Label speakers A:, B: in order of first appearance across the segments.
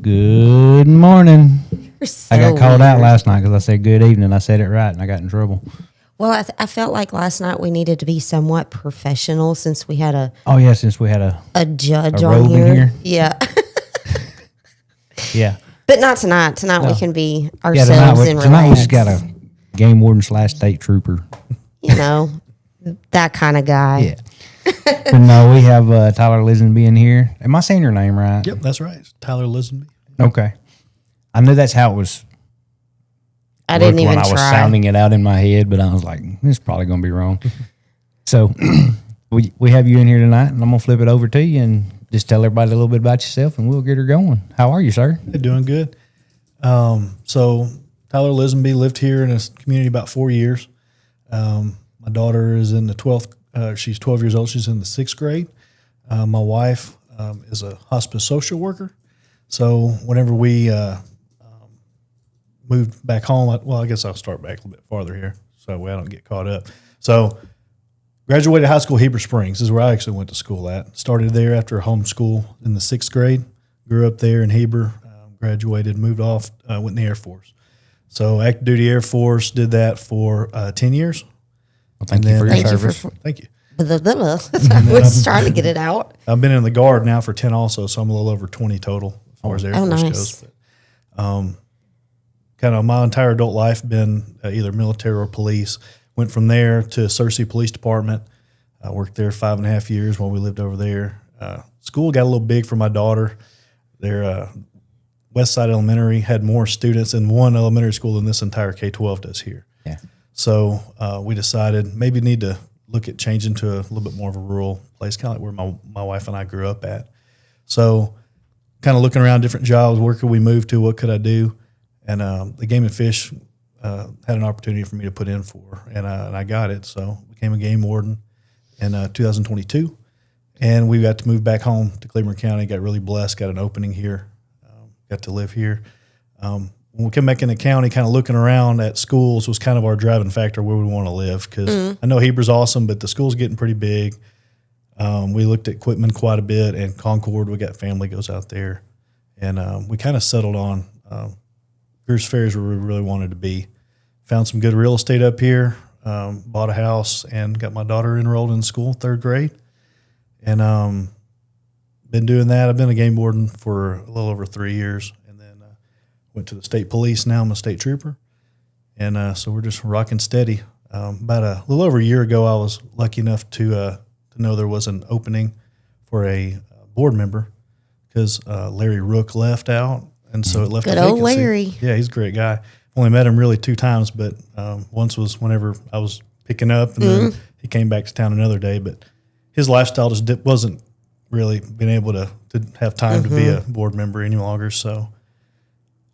A: Good morning.
B: So
A: I got called out
B: weird.
A: last night because I said good evening. I said it right and I got in trouble.
B: Well, I felt like last night we needed to be somewhat professional since we had
A: Oh, yeah, since we had
B: a judge
A: a
B: on
A: robe in
B: here.
A: here?
B: Yeah.
A: yeah.
B: But not tonight. Tonight we
A: No.
B: can be
A: Yeah,
B: ourselves and
A: tonight we
B: relax.
A: just got a game warden / state trooper.
B: You know, that kind of guy.
A: Yeah. But no, we have Tyler Lisenbee in here. Am I saying your name right?
C: Yep, that's right. It's Tyler Lisenbee.
A: Okay. I knew that's how it was.
B: I didn't even
A: when I was
B: try.
A: sounding it out in my head, but I was like, this is probably going to be wrong. So we have you in here tonight, and I'm going to flip it over to you and just tell everybody a little bit about yourself, and we'll get her going. How are you, sir?
C: Hey, doing good. So Tyler Lisenbee lived here in this community about 4 years. My daughter is in the 12th. She's 12 years old. She's in the 6th grade. My wife is a hospice social worker. So whenever we moved back home, I guess I'll start back a little bit farther here so I don't get caught up. So graduated high school, Heber Springs is where I actually went to school at. Started there after homeschool in the 6th grade. Grew up there in Heber. Graduated, moved off, went in the Air Force. So active duty Air Force, did that for 10 years.
A: Well, thank you for your
B: Thank you
A: service.
C: Thank you.
B: I was trying to get it out.
C: I've been in the Guard now for 10 also, so I'm a little over 20 total as far as Air Force
B: nice.
C: goes. But, kind of my entire adult life been either military or police. Went from there to Searcy Police Department. I worked there 5.5 years while we lived over there. School got a little big for my daughter. Their Westside Elementary had more students in one elementary school than this entire K-12 does here.
A: Yeah.
C: So we decided maybe need to look at changing to a little bit more of a rural place, kind of like where my wife and I grew up at. So kind of looking around different jobs, where could we move to, what could I do? And the Game and Fish had an opportunity for me to put in for, and I got it. So became a game warden in 2022. And we got to move back home to Cleveland County, got really blessed, got an opening here, got to live here. When we came back in the county, kind of looking around at schools was kind of our driving factor where we want to live, because I know Heber's awesome, but the school's getting pretty big. We looked at Quitman quite a bit, and Concord, we got family goes out there. And we kind of settled on Greers Ferry is where we really wanted to be. Found some good real estate up here, bought a house, and got my daughter enrolled in school, 3rd grade. And been doing that. I've been a game warden for a little over 3 years, and then went to the state police. Now I'm a state trooper, and so we're just rocking steady. About a little over a year ago, I was lucky enough to know there was an opening for a board member, because Larry Rook left out, and so it left
B: Good
C: a
B: old
C: vacancy.
B: Larry.
C: Yeah, he's a great guy. Only met him really 2 times, but once was whenever I was picking up, and then he came back to town another day. But his lifestyle just wasn't really being able to have time to be a board member any longer. So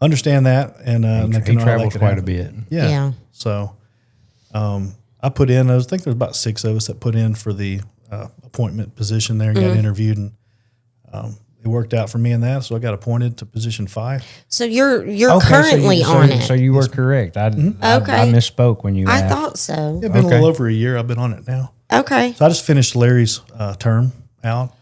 C: understand that, and
A: He travels quite a bit.
C: Yeah. So I put in. I think there's about 6 of us that put in for the appointment position there and got interviewed, and it worked out for me in that. So I got appointed to position 5.
B: So you're
A: Okay,
B: currently on it.
A: So you were correct. I
B: Okay.
A: misspoke when you
B: I
A: asked.
B: thought so.
C: It's been a
A: Okay.
C: little over a year. I've been on it now.
B: Okay.
C: So I just finished Larry's term out.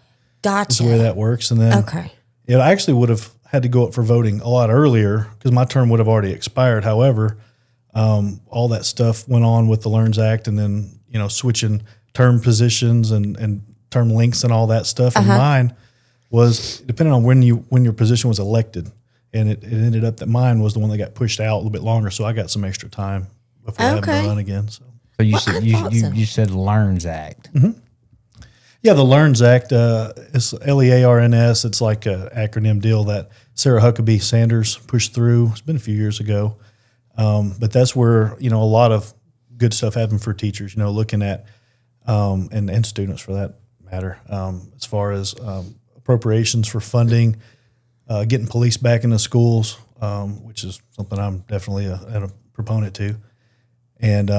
C: That's
B: Gotcha.
C: the way that works. And then
B: Okay.
C: I actually would have had to go up for voting a lot earlier because my term would have already expired. However, all that stuff went on with the LEARNS Act, and then, switching term positions and term lengths and all that stuff. And mine was depending on when your position was elected. And it ended up that mine was the one that got pushed out a little bit longer. So I got some extra time before having to run again. So.
A: So you
B: Well,
A: said
B: I thought so.
A: you said LEARNS Act.
C: Yeah, the LEARNS Act, it's LEARNS. It's like an acronym deal that Sarah Huckabee Sanders pushed through. It's been a few years ago. But that's where, a lot of good stuff happened for teachers, looking at, and students for that matter, as far as appropriations for funding, getting police back into schools, which is something I'm definitely a proponent to. And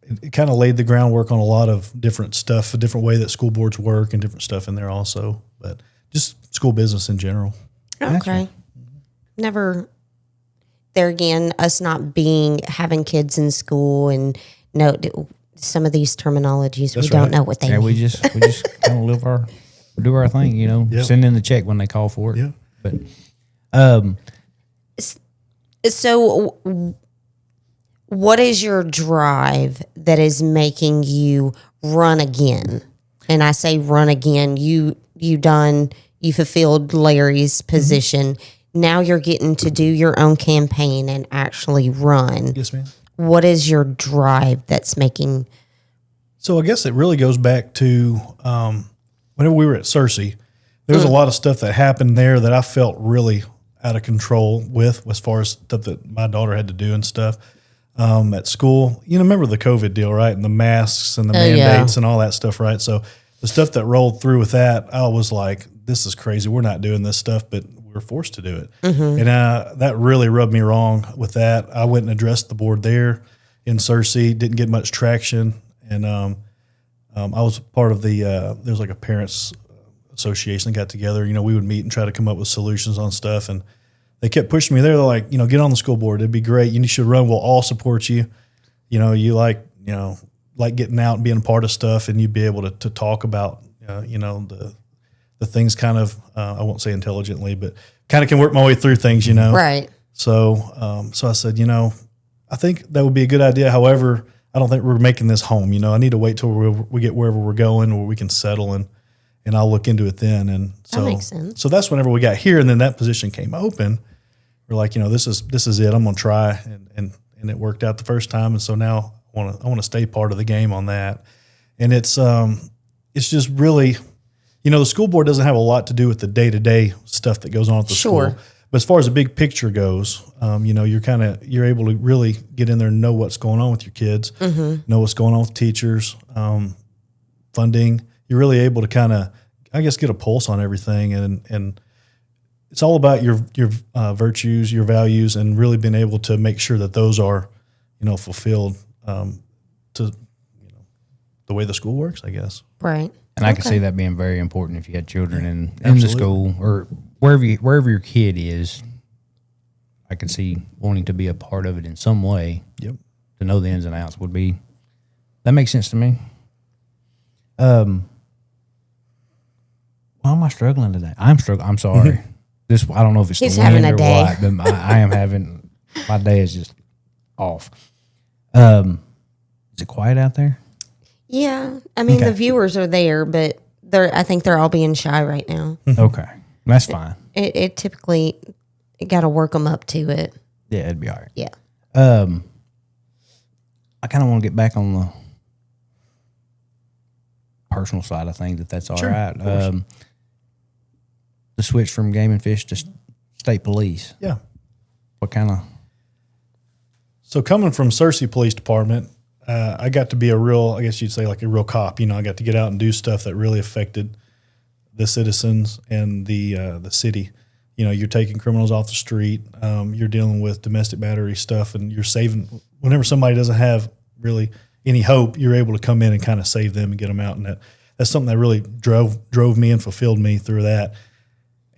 C: it kind of laid the groundwork on a lot of different stuff, a different way that school boards work and different stuff in there also, but just school business in general.
B: Okay. Never. There again, us not having kids in school and some of these terminologies,
C: That's
B: we don't
C: right.
B: know what they
A: Yeah,
B: mean.
A: we just kind of do our thing,
C: Yep.
A: send in the check when they call for it.
C: Yeah.
A: But
B: So, what is your drive that is making you run again? And I say run again. You fulfilled Larry's position. Now you're getting to do your own campaign and actually run.
C: Yes, ma'am.
B: What is your drive that's making?
C: So I guess it really goes back to whenever we were at Cersei, there was a lot of stuff that happened there that I felt really out of control with, as far as stuff that my daughter had to do and stuff at school. You know, remember the COVID deal, right? And the masks and the mandates and all that stuff, right? So the stuff that rolled through with that, I was like, this is crazy. We're not doing this stuff, but we're forced to do it. And that really rubbed me wrong with that. I went and addressed the board there in Cersei, didn't get much traction. And I was part of there was like a parents association that got together. You know, we would meet and try to come up with solutions on stuff. And they kept pushing me there. They're like, you know, get on the school board. It'd be great. You should run. We'll all support you. You know, you like getting out and being a part of stuff, and you'd be able to talk about, the things kind of, I won't say intelligently, but kind of can work my way through things, you know?
B: Right.
C: So, so I said, I think that would be a good idea. However, I don't think we're making this home. I need to wait till we get wherever we're going, where we can settle, and I'll look into it then. And so
B: that makes sense.
C: So that's whenever we got here, and then that position came open. We're like, this is it. I'm gonna try, and it worked out the first time, and so now I want to stay part of the game on that. And it's just really, the school board doesn't have a lot to do with the day-to-day stuff that goes on at the school. But as far as the big picture goes, you're able to really get in there and know what's going on with your kids, know what's going on with teachers, funding. You're really able to kind of, I guess, get a pulse on everything, and it's all about your virtues, your values, and really being able to make sure that those are, fulfilled to the way the school works, I guess.
B: Right.
A: And I can see that being very important if you had children in the school or wherever your kid is. I could see wanting to be a part of it in some way.
C: Yep.
A: To know the ins and outs that makes sense to me. Why am I struggling today? I'm struggling. I'm sorry. I don't know if it's
B: He's
A: the wind
B: having a
A: or
B: day.
A: what, but I am having, my day is just off. Is it quiet out there?
B: Yeah. I mean, the viewers are there, but I think they're all being shy right now.
A: Okay. That's fine.
B: It typically, got to work them up to it.
A: Yeah, it'd be all right.
B: Yeah.
A: I kind of want to get back on the personal side of things, if that's all right. The switch from Game and Fish to state police.
C: Yeah.
A: What kind of?
C: So coming from Cersei Police Department, I got to be a real, I guess you'd say, like a real cop. I got to get out and do stuff that really affected the citizens and the city. You're taking criminals off the street. You're dealing with domestic battery stuff, and you're saving. Whenever somebody doesn't have really any hope, you're able to come in and kind of save them and get them out. And that's something that really drove me and fulfilled me through that.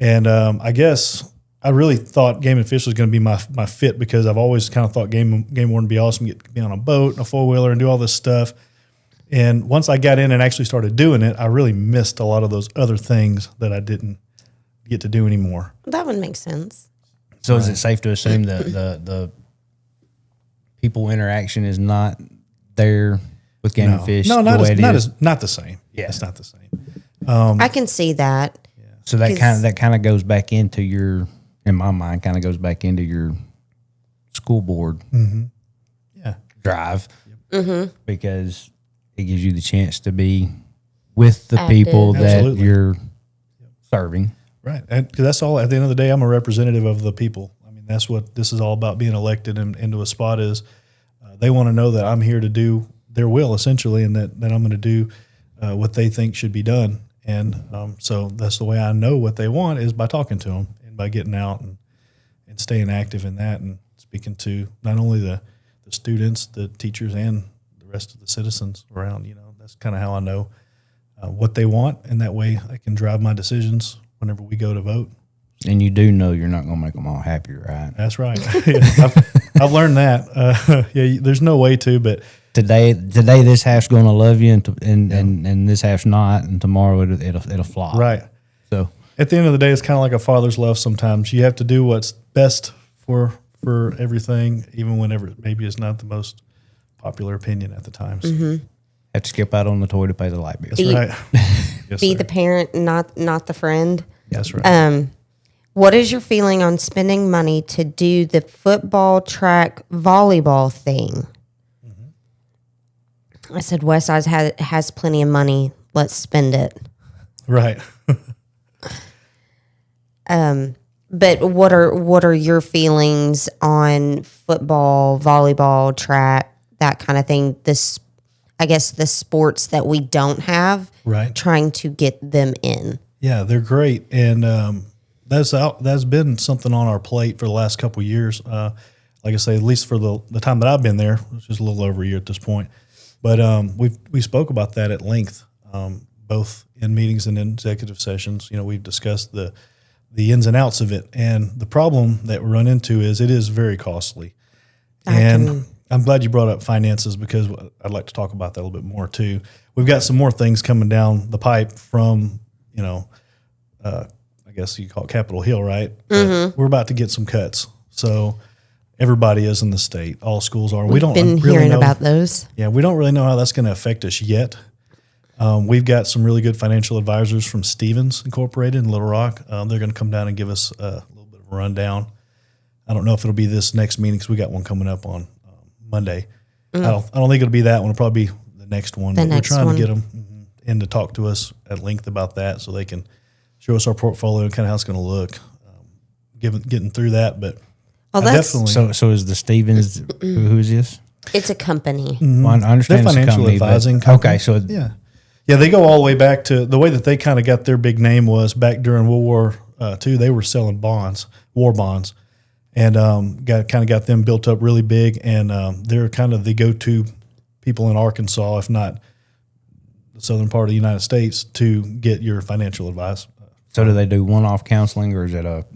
C: And I guess I really thought Game and Fish was going to be my fit, because I've always kind of thought game warden would be awesome, get to be on a boat and a four-wheeler and do all this stuff. And once I got in and actually started doing it, I really missed a lot of those other things that I didn't get to do anymore.
B: That would make sense.
A: So is it safe to assume that the people interaction is not there with Game and Fish?
C: No, not the same.
A: Yeah.
C: It's not the same.
B: I can see that.
A: So that kind of goes back into your, in my mind, kind of goes back into your school board drive, because it gives you the chance to be with the people that
C: Absolutely.
A: you're serving.
C: Right. And 'cause that's all, at the end of the day, I'm a representative of the people. I mean, that's what this is all about, being elected into a spot is they want to know that I'm here to do their will, essentially, and that I'm going to do what they think should be done. And so that's the way I know what they want, is by talking to them and by getting out and staying active in that and speaking to not only the students, the teachers, and the rest of the citizens around. That's kind of how I know what they want, and that way I can drive my decisions whenever we go to vote.
A: And you do know you're not going to make them all happy, right?
C: That's right. I've learned that. There's no way to, but
A: today this half's going to love you, and this half's not, and tomorrow it'll flop.
C: Right.
A: So
C: at the end of the day, it's kind of like a father's love. Sometimes you have to do what's best for everything, even whenever it maybe is not the most popular opinion at the time. So.
B: Mm-hmm.
A: Have to skip out on the toy to pay the light bill.
B: Be-
C: Right. Yes,
B: Be
C: sir.
B: the parent, not the friend.
C: That's right.
B: What is your feeling on spending money to do the football, track, volleyball thing? I said, Westside has plenty of money. Let's spend it.
C: Right.
B: But what are your feelings on football, volleyball, track, that kind of thing? I guess the sports that we don't have,
C: Right.
B: trying to get them in.
C: Yeah, they're great, and that's been something on our plate for the last couple of years. Like I say, at least for the time that I've been there, which is a little over a year at this point. But we spoke about that at length, both in meetings and in executive sessions. We've discussed the ins and outs of it, and the problem that we run into is it is very costly. And I'm glad you brought up finances because I'd like to talk about that a little bit more too. We've got some more things coming down the pipe from, I guess you call it Capitol Hill, right? We're about to get some cuts. So everybody is in the state. All schools are. We don't
B: Been
C: really
B: hearing
C: know
B: about those.
C: Yeah, we don't really know how that's going to affect us yet. We've got some really good financial advisors from Stevens Incorporated in Little Rock. They're going to come down and give us a little bit of a rundown. I don't know if it'll be this next meeting because we got one coming up on Monday. I don't think it'll be that one. It'll probably be the next one. But
B: next
C: we're trying
B: one.
C: to get them in to talk to us at length about that so they can show us our portfolio and kind of how it's going to look. Getting through that, but
B: Oh,
C: I
B: that's
C: definitely.
A: So is the Stevens, who is this?
B: it's a company.
A: Well, I understand
C: They're
A: it's a
C: financial
A: company, but-
C: advising company.
A: Okay, so
C: Yeah, they go all the way back to the way that they kind of got their big name was back during World War II. They were selling bonds, war bonds, and got them built up really big. And they're kind of the go-to people in Arkansas, if not the southern part of the United States, to get your financial advice.
A: do they do one-off counseling, or is it a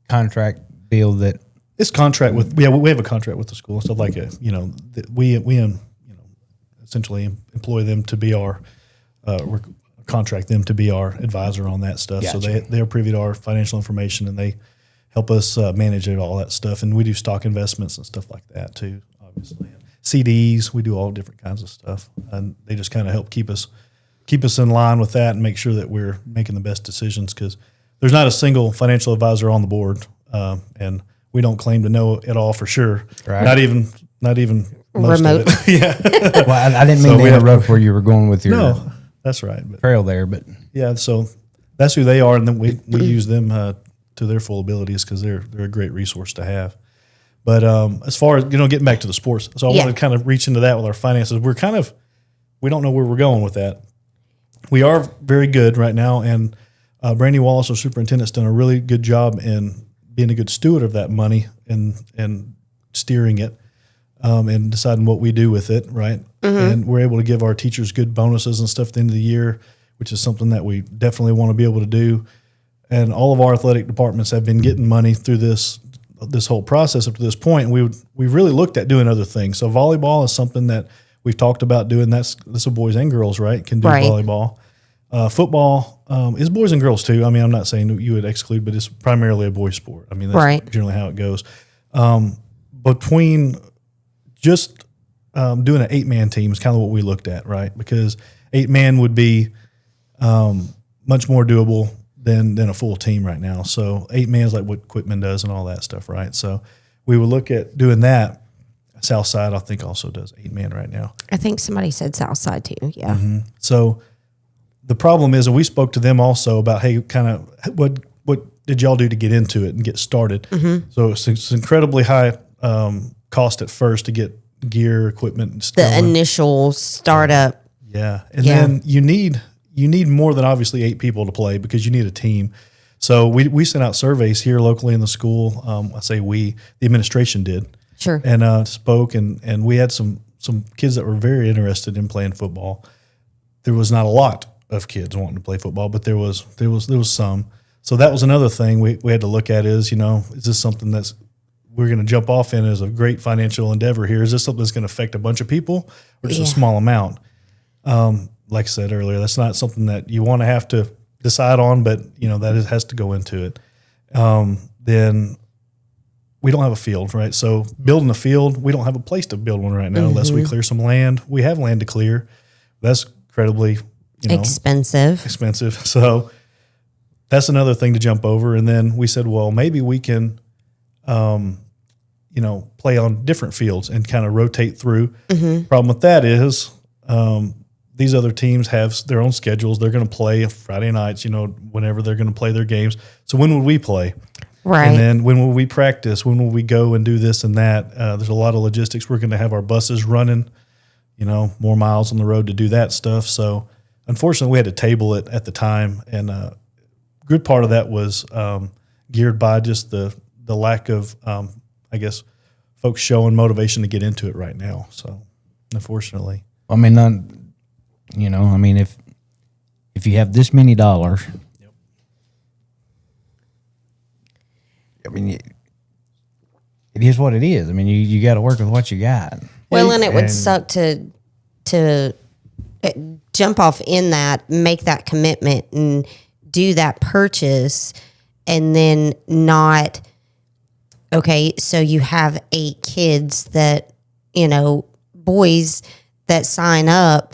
A: contract deal that?
C: It's contract with we have a contract with the school, stuff like it. We essentially employ them to be our contract them to be our advisor on that stuff. So
A: Gotcha.
C: they're privy to our financial information and they help us manage it, all that stuff. And we do stock investments and stuff like that too, obviously. CDs, we do all different kinds of stuff, and they just kind of help keep us in line with that and make sure that we're making the best decisions because there's not a single financial advisor on the board, and we don't claim to know it all for sure.
A: Right.
C: Not even most
B: Remote.
C: of it. Yeah.
A: Well, I didn't
C: So
A: mean to
C: we have
A: interrupt where you were going with your
C: No, that's right. But
A: trail there, but
C: yeah, so that's who they are, and then we use them to their full abilities because they're a great resource to have. But as far as getting back to the sports, so I
B: Yeah.
C: want to kind of reach into that with our finances. We don't know where we're going with that. We are very good right now, and Brandy Wallace, our superintendent's done a really good job in being a good steward of that money and steering it and deciding what we do with it, right? And we're able to give our teachers good bonuses and stuff at the end of the year, which is something that we definitely want to be able to do. And all of our athletic departments have been getting money through this whole process up to this point. And we've really looked at doing other things. So volleyball is something that we've talked about doing. That's boys and girls, right? Can do
B: Right.
C: volleyball. Football is boys and girls too. I mean, I'm not saying you would exclude, but it's primarily a boys sport. I mean, that's
B: Right.
C: generally how it goes. Between just doing an 8-man team is kind of what we looked at, right? Because 8-man would be much more doable than a full team right now. So 8-man is like what Quitman does and all that stuff, right? So we would look at doing that. Southside, I think, also does 8-man right now.
B: I think somebody said Southside too. Yeah.
C: So the problem is, and we spoke to them also about, hey, kind of what did y'all do to get into it and get started? So it's incredibly high cost at first to get gear, equipment, and stuff.
B: The initial startup.
C: Yeah, and
B: Yeah.
C: then you need more than obviously 8 people to play because you need a team. So we sent out surveys here locally in the school. I say the administration did.
B: Sure.
C: And spoke, and we had some kids that were very interested in playing football. There was not a lot of kids wanting to play football, but there was some. So that was another thing we had to look at is this something that's we're going to jump off in as a great financial endeavor here? Is this something that's going to affect a bunch of people or just a small amount? Like I said earlier, that's not something that you want to have to decide on, but has to go into it. Then we don't have a field, right? So building a field, we don't have a place to build one right now unless we clear some land. We have land to clear. That's incredibly,
B: expensive.
C: So that's another thing to jump over. And then we said, well, maybe we can, play on different fields and kind of rotate through. Problem with that is these other teams have their own schedules. They're going to play Friday nights, whenever they're going to play their games. So when would we play?
B: Right.
C: And then when will we practice? When will we go and do this and that? There's a lot of logistics. We're going to have our buses running, more miles on the road to do that stuff. So unfortunately, we had to table it at the time. And a good part of that was geared by just the lack of, folks showing motivation to get into it right now. So unfortunately.
A: I mean, if you have this many dollars, I mean, it is what it is. I mean, you got to work with what you got.
B: Well, and it would suck to jump off in that, make that commitment, and do that purchase, and then not. Okay, so you have 8 kids that boys that sign up,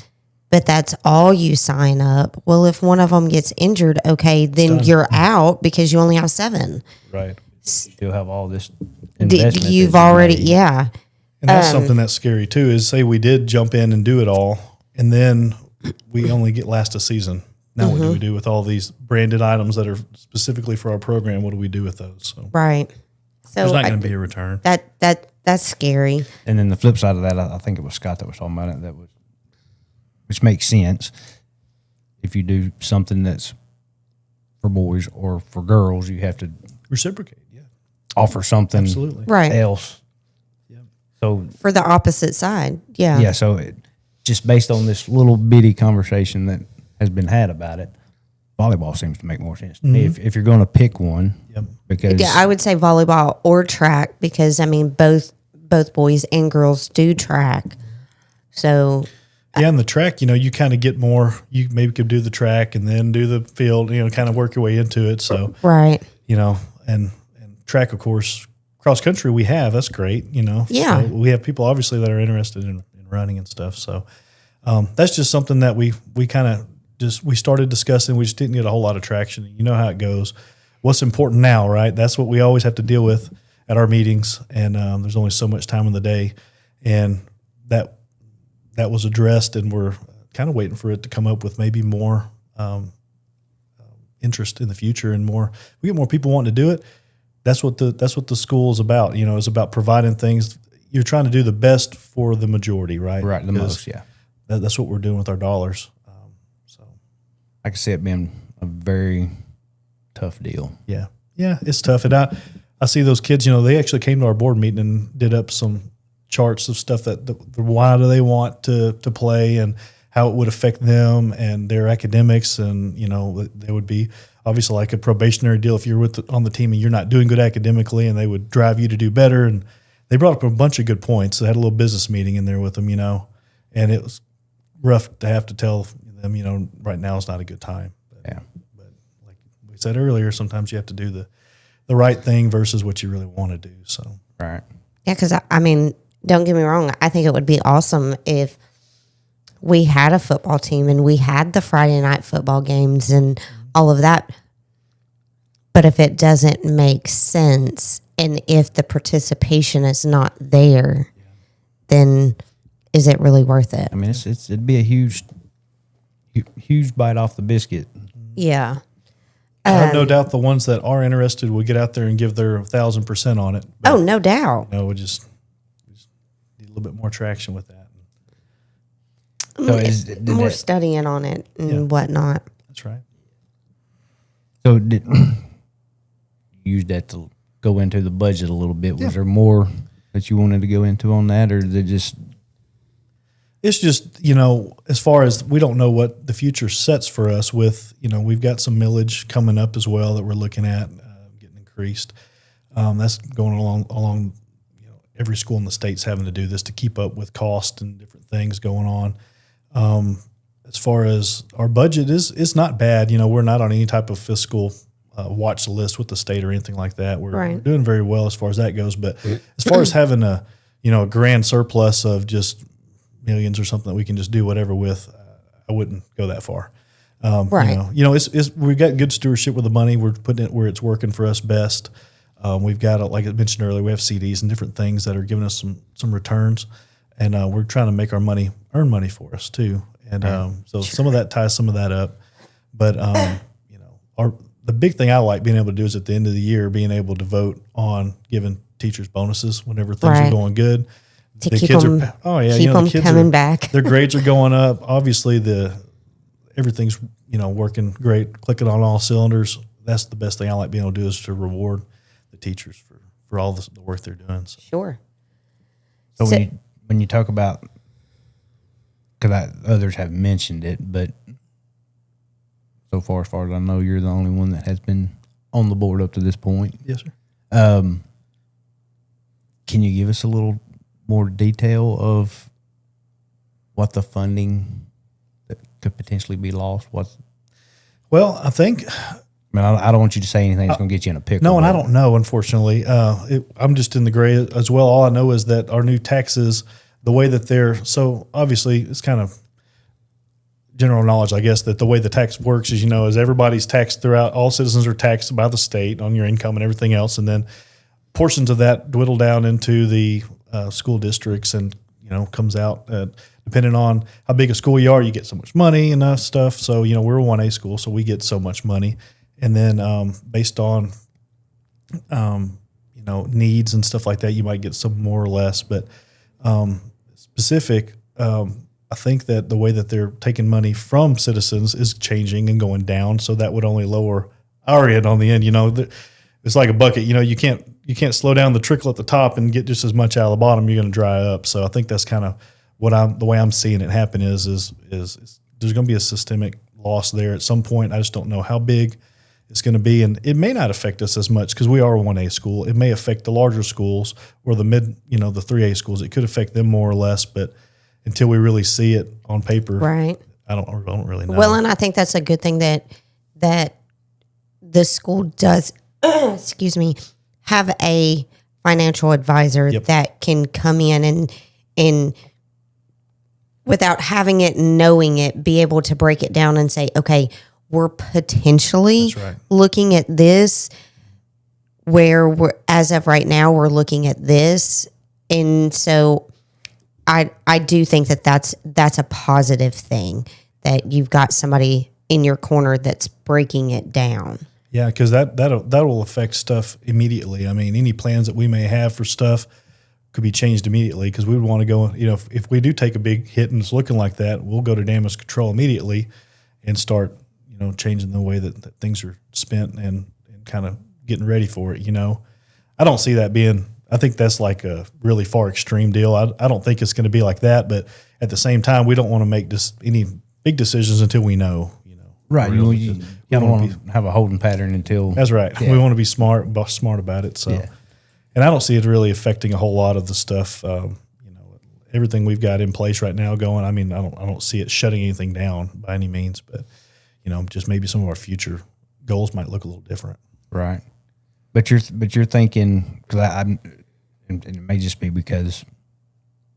B: but that's all you sign up. Well, if one of them gets injured, okay, then you're out because you only have 7.
C: Right.
A: Still have all this investment.
B: You've already, yeah.
C: And that's something that's scary too, is say we did jump in and do it all, and then we only last a season. Now what do we do with all these branded items that are specifically for our program? What do we do with those? So
B: right. So
C: there's not going to be a return.
B: That's scary.
A: And then the flip side of that, I think it was Scott that was talking about it, which makes sense. If you do something that's for boys or for girls, you have to
C: reciprocate. Yeah.
A: Offer something
C: Absolutely.
B: Right.
A: else.
C: Yeah.
A: So
B: for the opposite side. Yeah.
A: Yeah. So just based on this little bitty conversation that has been had about it, volleyball seems to make more sense to me if you're going to pick one.
C: Yep.
A: Because
B: Yeah, I would say volleyball or track because both boys and girls do track. So
C: yeah, and the track, you kind of get more. You maybe could do the track and then do the field. Kind of work your way into it. So
B: right.
C: And track, of course, cross country we have. That's great.
B: Yeah.
C: So we have people obviously that are interested in running and stuff. So that's just something that we kind of we started discussing. We just didn't get a whole lot of traction. You know how it goes. What's important now, right? That's what we always have to deal with at our meetings. And there's only so much time in the day, and that was addressed, and we're kind of waiting for it to come up with maybe more interest in the future and more. We get more people wanting to do it. That's what the school is about. Is about providing things. You're trying to do the best for the majority, right?
A: Right, the most, yeah.
C: That's what we're doing with our dollars.
A: I can see it being a very tough deal.
C: Yeah, it's tough. And I see those kids. They actually came to our board meeting and did up some charts of stuff that why do they want to play and how it would affect them and their academics, and there would be obviously like a probationary deal if you're on the team and you're not doing good academically, and they would drive you to do better. And they brought up a bunch of good points. They had a little business meeting in there with them, and it was rough to have to tell them, right now is not a good time. But like we said earlier, sometimes you have to do the right thing versus what you really want to do. So
A: right,
B: yeah, because I mean, don't get me wrong. I think it would be awesome if we had a football team and we had the Friday night football games and all of that. But if it doesn't make sense and if the participation is not there, then is it really worth it?
A: I mean, it'd be a huge bite off the biscuit.
B: Yeah.
C: I have no doubt the ones that are interested will get out there and give their 1,000% on it. But,
B: no doubt.
C: we just need a little bit more traction with that.
A: So
B: More studying on it and whatnot.
C: That's right.
A: So did you use that to go into the budget a little bit? Was there more that you wanted to go into on that, or is it just?
C: It's just, as far as we don't know what the future sets for us with, we've got some millage coming up as well that we're looking at getting increased. That's going along, every school in the state's having to do this to keep up with cost and different things going on. as far as our budget it's not bad. We're not on any type of fiscal watch list with the state or anything like that. We're doing very well as far as that goes. But as far as having a grand surplus of just millions or something that we can just do whatever with, I wouldn't go that far. It's we've got good stewardship with the money. We're putting it where it's working for us best. We've got, like I mentioned earlier, we have CDs and different things that are giving us some returns, and we're trying to make our money earn money for us too. And some of that ties some of that up. But the big thing I like being able to do is at the end of the year being able to vote on giving teachers bonuses whenever things are going good.
B: To keep them coming back.
C: Their grades are going up. Obviously, everything's working great, clicking on all cylinders. That's the best thing I like being able to do is to reward the teachers for all the work they're doing. So.
B: Sure.
A: So when you talk about, because others have mentioned it, but so far as I know, you're the only one that has been on the board up to this point.
C: Yes, sir.
A: Can you give us a little more detail of what the funding that could potentially be lost was?
C: Well, I think.
A: I don't want you to say anything that's going to get you in a pickle.
C: No, and I don't know, unfortunately. I'm just in the gray as well. All I know is that our new taxes, the way that they're, so obviously it's kind of general knowledge, I guess, that the way the tax works is everybody's taxed throughout, all citizens are taxed by the state on your income and everything else. And then portions of that dwindle down into the school districts and, comes out depending on how big a school you are, you get so much money and stuff. So, we're a 1A school, so we get so much money. And then based on, needs and stuff like that, you might get some more or less. But specific, I think that the way that they're taking money from citizens is changing and going down. So that would only lower our end on the end. It's like a bucket. You can't slow down the trickle at the top and get just as much out of the bottom. You're going to dry up. So I think that's kind of the way I'm seeing it happen is there's going to be a systemic loss there at some point. I just don't know how big it's going to be, and it may not affect us as much because we are a 1A school. It may affect the larger schools or the the 3A schools. It could affect them more or less, but until we really see it on paper,
B: right?
C: I don't really know.
B: Well, and I think that's a good thing that the school does. Excuse me, have a financial advisor that can come in and without having it, knowing it, be able to break it down and say, okay, we're potentially looking at this where as of right now, we're looking at this. And so I do think that's a positive thing that you've got somebody in your corner that's breaking it down.
C: Yeah, because that will affect stuff immediately. I mean, any plans that we may have for stuff could be changed immediately because we would want to go, if we do take a big hit and it's looking like that, we'll go to damage control immediately and start changing the way that things are spent and kind of getting ready for it. I don't see that being, I think that's like a really far extreme deal. I don't think it's going to be like that, but at the same time, we don't want to make any big decisions until we know.
A: Right. You don't want to have a holding pattern until.
C: That's right. Yeah. We want to be smart about it. So, and I don't see it really affecting a whole lot of the stuff. Everything we've got in place right now going. I mean, I don't see it shutting anything down by any means, but just maybe some of our future goals might look a little different.
A: Right. But you're thinking, because and it may just be because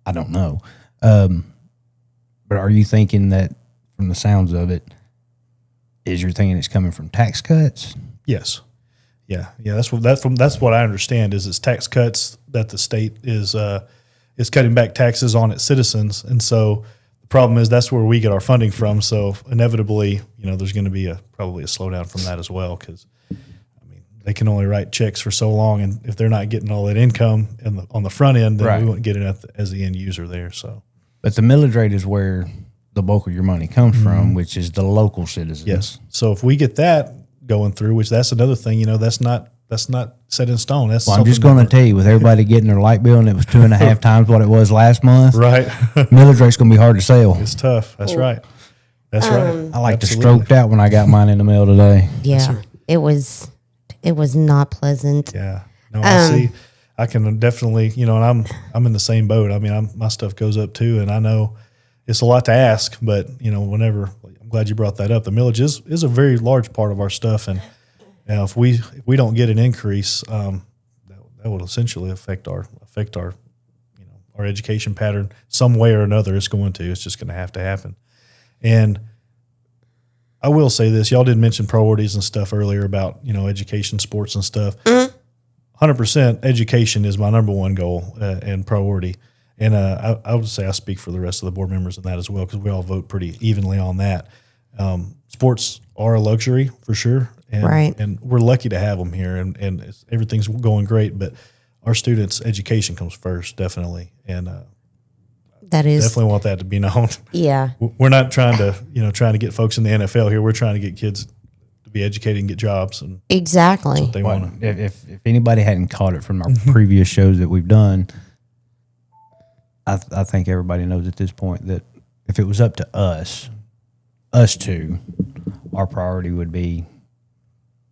A: I don't know. But are you thinking that, from the sounds of it, is you're thinking it's coming from tax cuts?
C: Yes. Yeah. That's what I understand is it's tax cuts that the state is cutting back taxes on its citizens, and so the problem is that's where we get our funding from. So inevitably, there's going to be probably a slowdown from that as well because they can only write checks for so long, and if they're not getting all that income on the front end, then we won't get it as the end user there. So,
A: but the millage rate is where the bulk of your money comes from, which is the local citizens.
C: Yes. So if we get that going through, which that's another thing, that's not set in stone. That's
A: I'm just going to tell you, with everybody getting their light bill and it was 2.5 times what it was last month,
C: right?
A: Millage rate's going to be hard to sell.
C: It's tough. That's right. That's right.
A: I like to stroked out when I got mine in the mail today.
B: Yeah, it was not pleasant.
C: Yeah. No, I see. I can definitely, and I'm in the same boat. I mean, my stuff goes up too, and I know, it's a lot to ask, but whenever, I'm glad you brought that up. The millage is a very large part of our stuff, and if we don't get an increase, that will essentially affect our our education pattern some way or another. It's going to. It's just going to have to happen. And I will say this: y'all did mention priorities and stuff earlier about education, sports, and stuff. 100% education is my number one goal and priority. And I would say I speak for the rest of the board members in that as well, because we all vote pretty evenly on that. Sports are a luxury for sure, and,
B: Right.
C: and we're lucky to have them here, and everything's going great. But our students' education comes first, definitely, and
B: That is,
C: definitely want that to be known.
B: yeah.
C: We're not trying to get folks in the NFL here. We're trying to get kids to be educated and get jobs, and
B: Exactly.
C: they
A: Well,
C: want to.
A: if anybody hadn't caught it from our previous shows that we've done, I think everybody knows at this point that if it was up to us two, our priority would be,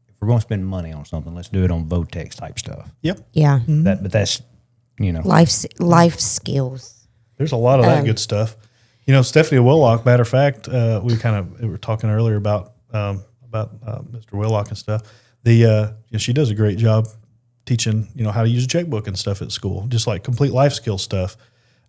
A: if we're going to spend money on something, let's do it on Votex type stuff.
C: Yep.
B: Yeah.
A: But that's
B: Life skills.
C: There's a lot of that good stuff. Stephanie Willock, matter of fact, we were talking earlier about Mr. Willock and stuff. She does a great job teaching, how to use a checkbook and stuff at school, just like complete life skill stuff.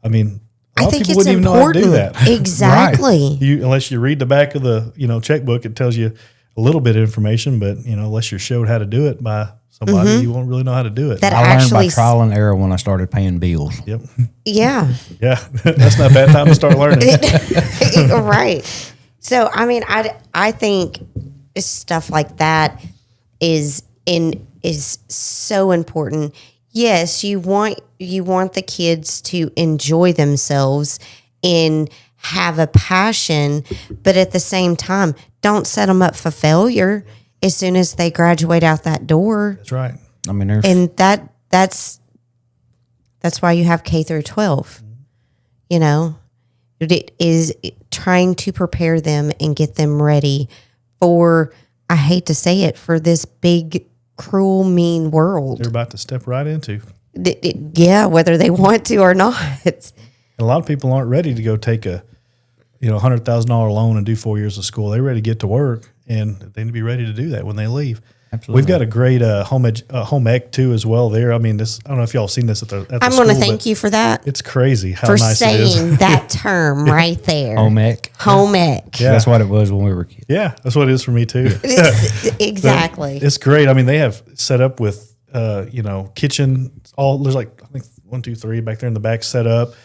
C: I mean, a
B: I
C: lot of
B: think
C: people
B: it's
C: wouldn't even know how to do
B: important.
C: that.
B: Exactly.
C: Unless you read the back of the, checkbook, it tells you a little bit of information, but, unless you're showed how to do it by somebody, you won't really know how to do it.
B: That
A: I learned by
B: actually,
A: trial and error when I started paying bills.
C: Yep.
B: yeah.
C: Yeah. That's not a bad time to start learning.
B: Right. So, I mean, I think stuff like that is so important. Yes, you want the kids to enjoy themselves and have a passion, but at the same time, don't set them up for failure as soon as they graduate out that door.
C: That's right.
A: I mean, there's
B: And that's why you have K through 12. It is trying to prepare them and get them ready for, I hate to say it, for this big, cruel, mean world.
C: They're about to step right into.
B: Yeah, whether they want to or not.
C: And a lot of people aren't ready to go take a $100,000 loan and do 4 years of school. They're ready to get to work, and they need to be ready to do that when they leave.
A: Absolutely.
C: We've got a great home ec too as well there. I mean, I don't know if y'all seen this at the
B: I'm
C: school,
B: going to thank you for that,
C: It's crazy how
B: for
C: nice it is.
B: saying that term right there.
A: home ec.
B: Home ec.
C: Yeah.
A: That's what it was when we were kids.
C: Yeah, that's what it is for me too.
B: Exactly.
C: It's great. I mean, they have set up with kitchen. There's like, I think 1, 2, 3 back there in the back set up.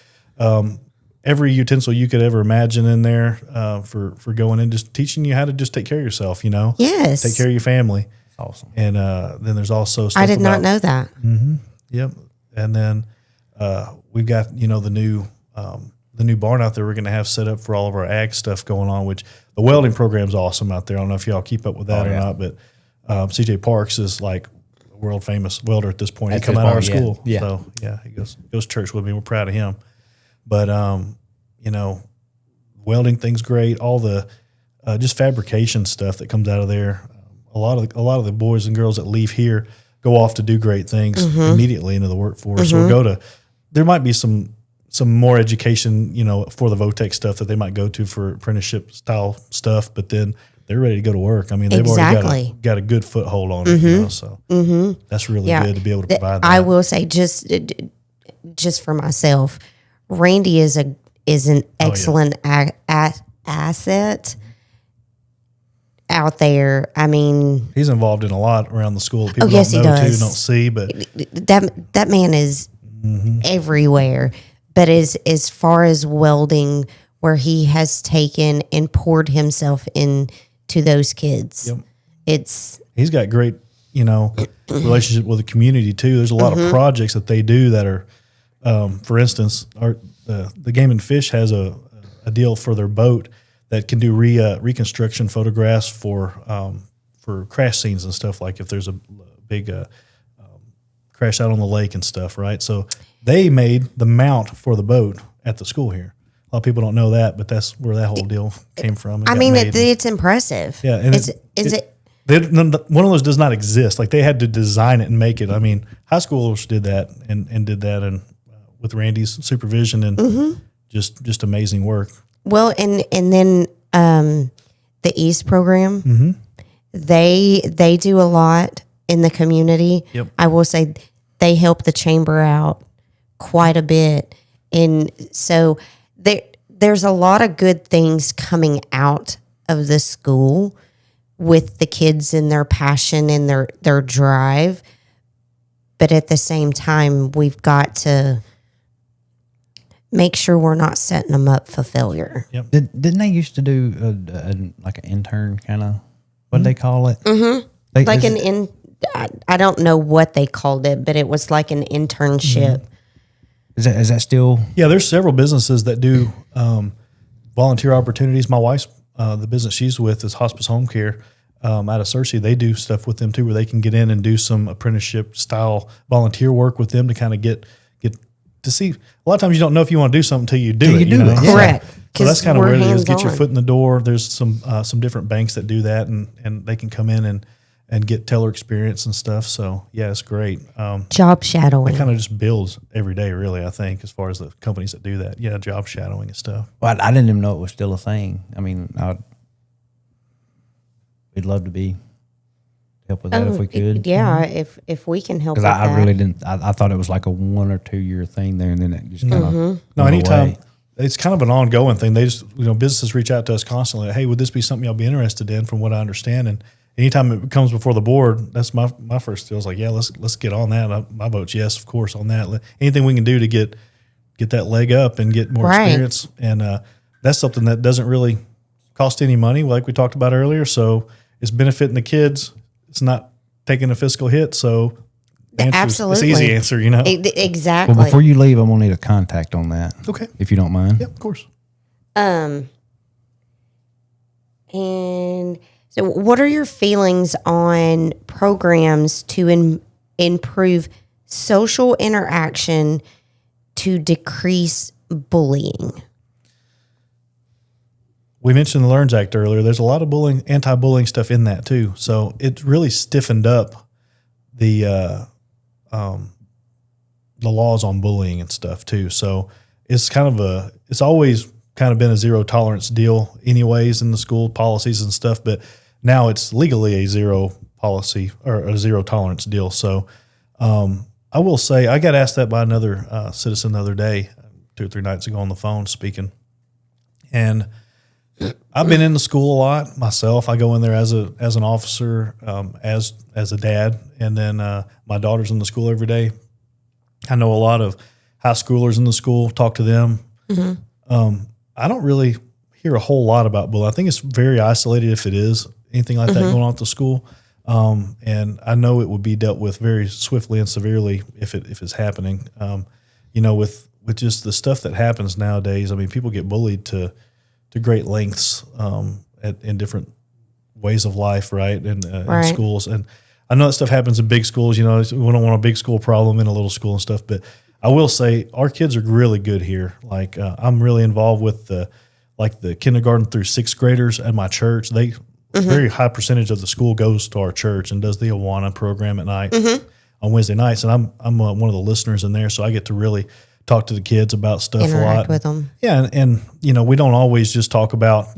C: Every utensil you could ever imagine in there for going in, just teaching you how to just take care of yourself.
B: Yes.
C: Take care of your family.
A: Awesome.
C: And then there's also stuff
B: I did not
C: about-
B: know that.
C: Yep. And then we've got the new barn out there we're going to have set up for all of our ag stuff going on, which the welding program's awesome out there. I don't know if y'all keep up with that or not, but CJ Parks is like a world famous welder at this point.
A: That's
C: He come out of our
A: his barn,
C: school.
A: yeah.
C: So yeah, he goes to church with me. We're proud of him. But welding thing's great. All the just fabrication stuff that comes out of there. A lot of the boys and girls that leave here go off to do great things immediately into the workforce. Or there might be some more education, for the Votex stuff that they might go to for apprenticeship style stuff, but then they're ready to go to work. I mean, they've
B: Exactly.
C: already got a good foothold on it, so that's really good to be able to provide that.
B: I will say just for myself, Randy is an excellent asset out there. I mean,
C: He's involved in a lot around the school that people
B: yes,
C: don't
B: he
C: know too,
B: does.
C: don't see, but
B: that man is everywhere. But as far as welding, where he has taken and poured himself into those kids,
C: he's got great, relationship with the community too. There's a lot of projects that they do that are, for instance, the Game and Fish has a deal for their boat that can do reconstruction photographs for crash scenes and stuff, like if there's a big crash out on the lake and stuff, right? So they made the mount for the boat at the school here. A lot of people don't know that, but that's where that whole deal came from.
B: I mean, it's impressive.
C: Yeah, and one of those does not exist. Like they had to design it and make it. I mean, high schoolers did that and did that, and with Randy's supervision and just amazing work.
B: Well, and then the East program, they do a lot in the community.
C: Yep.
B: I will say they help the chamber out quite a bit, and so there's a lot of good things coming out of the school with the kids and their passion and their drive. But at the same time, we've got to make sure we're not setting them up for failure.
C: Yep.
A: Didn't they used to do like an intern kind of, what they call it?
B: Like I don't know what they called it, but it was like an internship.
A: Is that still?
C: Yeah, there's several businesses that do volunteer opportunities. My wife's the business she's with is Hospice Home Care out of Searcy. They do stuff with them too, where they can get in and do some apprenticeship style volunteer work with them to kind of get to see. A lot of times you don't know if you want to do something until you do it.
A: You do it, yeah.
B: Correct.
C: So that's kind of where it is. Get your
B: hands-on.
C: foot in the door. There's some different banks that do that, and they can come in and get teller experience and stuff. So yeah, it's great.
B: Job shadowing.
C: It kind of just builds every day, really. I think as far as the companies that do that, yeah, job shadowing and stuff.
A: Well, I didn't even know it was still a thing. I mean, we'd love to help with that if we could.
B: Yeah, if we can help with
A: Because I
B: that.
A: really didn't. I thought it was like a 1 or 2 year thing there, and then it just kind of
C: No, anytime it's kind of an ongoing thing. They just businesses reach out to us constantly. Like, hey, would this be something y'all be interested in? From what I understand, and anytime it comes before the board, that's my first deal. Is like, yeah, let's get on that. My vote's yes, of course, on that. Anything we can do to get that leg up and get more
B: Right.
C: experience, and that's something that doesn't really cost any money, like we talked about earlier. So it's benefiting the kids. It's not taking a fiscal hit. So the answer
B: Absolutely.
C: it's an easy answer,
B: Exactly.
A: Well, before you leave, I'm gonna need a contact on that.
C: Okay.
A: If you don't mind.
C: Yep, of course.
B: And so, what are your feelings on programs to improve social interaction to decrease bullying?
C: We mentioned the LEARNS Act earlier. There's a lot of bullying, anti-bullying stuff in that too. So it really stiffened up the laws on bullying and stuff too. So it's it's always kind of been a zero tolerance deal anyways in the school policies and stuff, but now it's legally a zero policy or a zero tolerance deal. So I will say, I got asked that by another citizen the other day, 2 or 3 nights ago on the phone speaking. And I've been in the school a lot myself. I go in there as an officer, as a dad, and then my daughter's in the school every day. I know a lot of high schoolers in the school, talk to them. I don't really hear a whole lot about bullying. I think it's very isolated if it is anything like that going on at the school. And I know it would be dealt with very swiftly and severely if it's happening. With just the stuff that happens nowadays, I mean, people get bullied to great lengths in different ways of life, right? And in schools. And I know that stuff happens in big schools. We don't want a big school problem in a little school and stuff. But I will say our kids are really good here. Like I'm really involved with the kindergarten through 6th graders at my church. They very high percentage of the school goes to our church and does the Awana program at night on Wednesday nights. And I'm one of the listeners in there, so I get to really talk to the kids about stuff
B: Interact
C: a lot
B: with them.
C: Yeah, and we don't always just talk about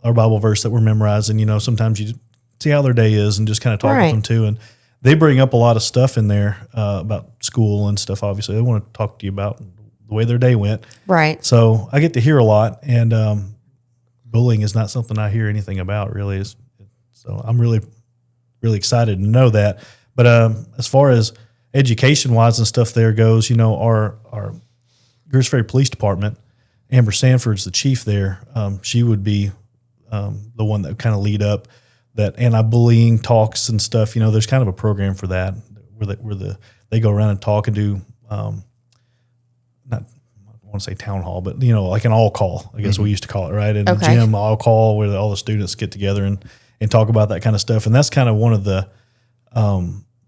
C: our Bible verse that we're memorizing. Sometimes you see how their day is and just kind of talk with them too. And they bring up a lot of stuff in there about school and stuff. Obviously, they want to talk to you about the way their day went.
B: Right.
C: So I get to hear a lot, and bullying is not something I hear anything about really. So I'm really, really excited to know that. But as far as education wise and stuff there goes, our Greers Ferry Police Department, Amber Sanford's the chief there. She would be the one that would kind of lead up that anti-bullying talks and stuff. There's kind of a program for that where they go around and talk and do not I want to say town hall, but like an all call, I guess we used to call it, right? In the gym, all call where all the students get together and talk about that kind of stuff. And that's kind of one of the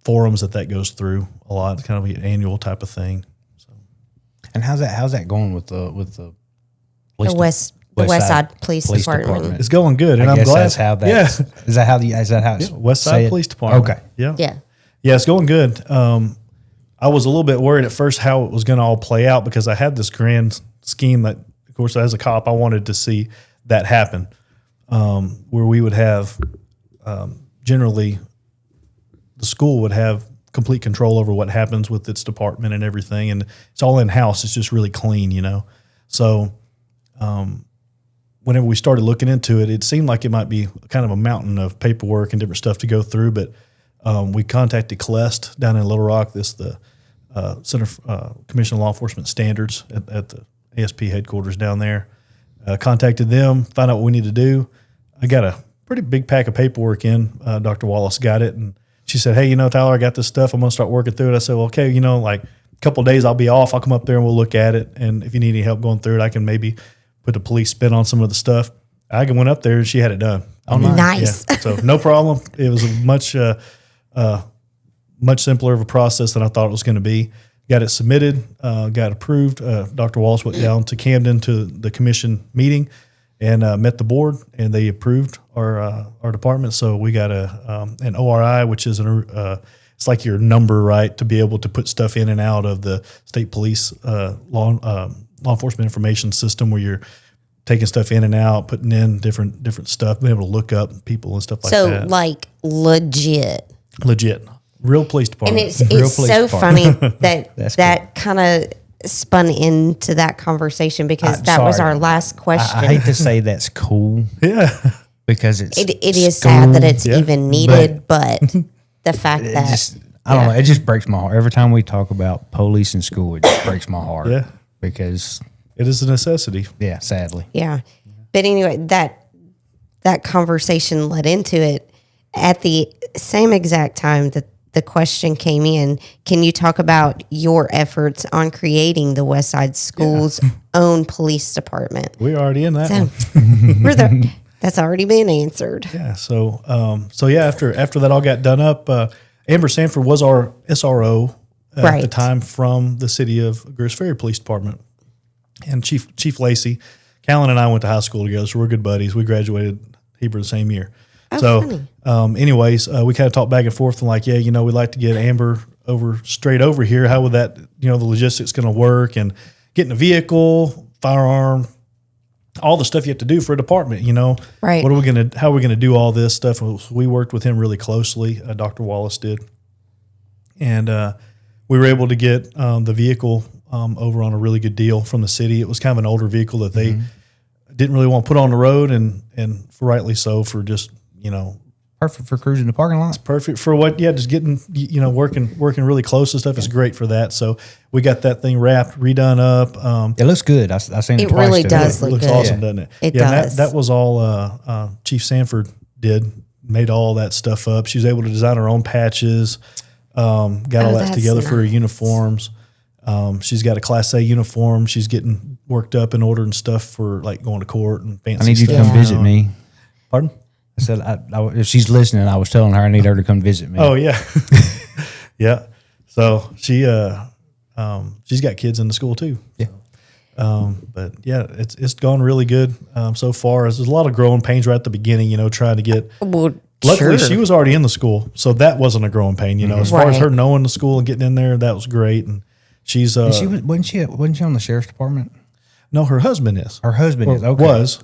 C: forums that goes through a lot. It's kind of an annual type of thing. So.
A: And how's that going with the police
B: West Side Police Department?
C: It's going good, and I'm glad.
A: That's how that. Yeah. Is that how it's
C: West Side Police Department?
A: Okay.
C: Yeah, it's going good. I was a little bit worried at first how it was going to all play out because I had this grand scheme that of course, as a cop, I wanted to see that happen, where we would have generally the school would have complete control over what happens with its department and everything, and it's all in house. It's just really clean, So, whenever we started looking into it, it seemed like it might be kind of a mountain of paperwork and different stuff to go through. But we contacted CLEST down in Little Rock, the Center for Commission on Law Enforcement Standards at the ASP headquarters down there. Contacted them, found out what we need to do. I got a pretty big pack of paperwork in. Dr. Wallace got it, and she said, "Hey, Tyler, I got this stuff. I'm going to start working through it." I said, "Well, okay, like a couple of days I'll be off. I'll come up there and we'll look at it. And if you need any help going through it, I can maybe put a police spin on some of the stuff." I went up there and she had it done.
B: Nice.
C: Yeah. So no problem. It was a much simpler of a process than I thought it was going to be. Got it submitted, got approved. Dr. Wallace went down to Camden to the commission meeting and met the board, and they approved our department. So we got an ORI, which is it's like your number, right, to be able to put stuff in and out of the state police law enforcement information system, where you're taking stuff in and out, putting in different stuff, being able to look up people and stuff like that.
B: So like legit.
C: Real police department.
B: And it's so funny that kind of spun into that conversation, because that was our last question.
A: I hate to say that's cool.
C: Yeah.
A: Because
B: it is sad that it's even needed, but the fact that
A: I don't know, it just breaks my heart. Every time we talk about police in school, it just breaks my heart.
C: Yeah.
A: Because
C: it is a necessity.
A: Yeah, sadly.
B: Yeah. But anyway, that conversation led into it at the same exact time that the question came in. Can you talk about your efforts on creating the West Side School's own police department?
C: We're already in that one.
B: That's already been answered.
C: Yeah. So after that all got done up, Amber Sanford was our SRO at the time from the city of Greers Ferry Police Department, and Chief Lacey, Callan and I went to high school together, so we're good buddies. We graduated Hebrew the same year. Anyways, we kind of talked back and forth and we'd like to get Amber straight over here. How would that, the logistics going to work, and getting a vehicle, firearm, all the stuff you have to do for a department,
B: Right.
C: how are we going to do all this stuff? We worked with him really closely. Dr. Wallace did. And we were able to get the vehicle over on a really good deal from the city. It was kind of an older vehicle that they didn't really want to put on the road, and for rightly so, for just,
A: perfect for cruising the parking lot.
C: Perfect for just getting, working really close and stuff. It's great for that. So we got that thing wrapped, redone up.
A: It looks good. I seen it twice.
B: Really does look
C: looks
B: good.
C: awesome, doesn't it?
B: It does.
C: That was all Chief Sanford made all that stuff up. She was able to design her own patches, got all that together for her uniforms. She's got a Class A uniform. She's getting worked up and ordering stuff for going to court and fancy stuff.
A: I need you to come visit me.
C: Pardon?
A: I said, if she's listening, I was telling her I need her to come visit me.
C: Oh, yeah. Yeah. So she's got kids in the school too.
A: Yeah.
C: But yeah, it's gone really good so far. There's a lot of growing pains right at the beginning, trying to get.
B: Well,
C: luckily, she was already in the school, so that wasn't a growing pain. As far as her knowing the school and getting in there, that was great. And she's
A: wasn't she on the sheriff's department?
C: No, her husband is.
A: Her husband is. Okay.
B: Was.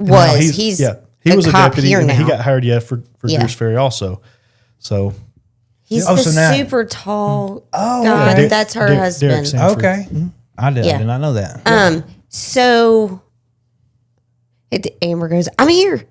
C: He was a
B: cop
C: deputy,
B: here
C: and
B: now.
C: he got hired for Greers Ferry also. So
B: he's
A: now-
B: super tall.
A: Oh,
B: God,
C: okay.
B: that's her
C: Derek
B: husband.
C: Sanford.
A: Okay. I did not know that.
B: So Amber goes, I'm here.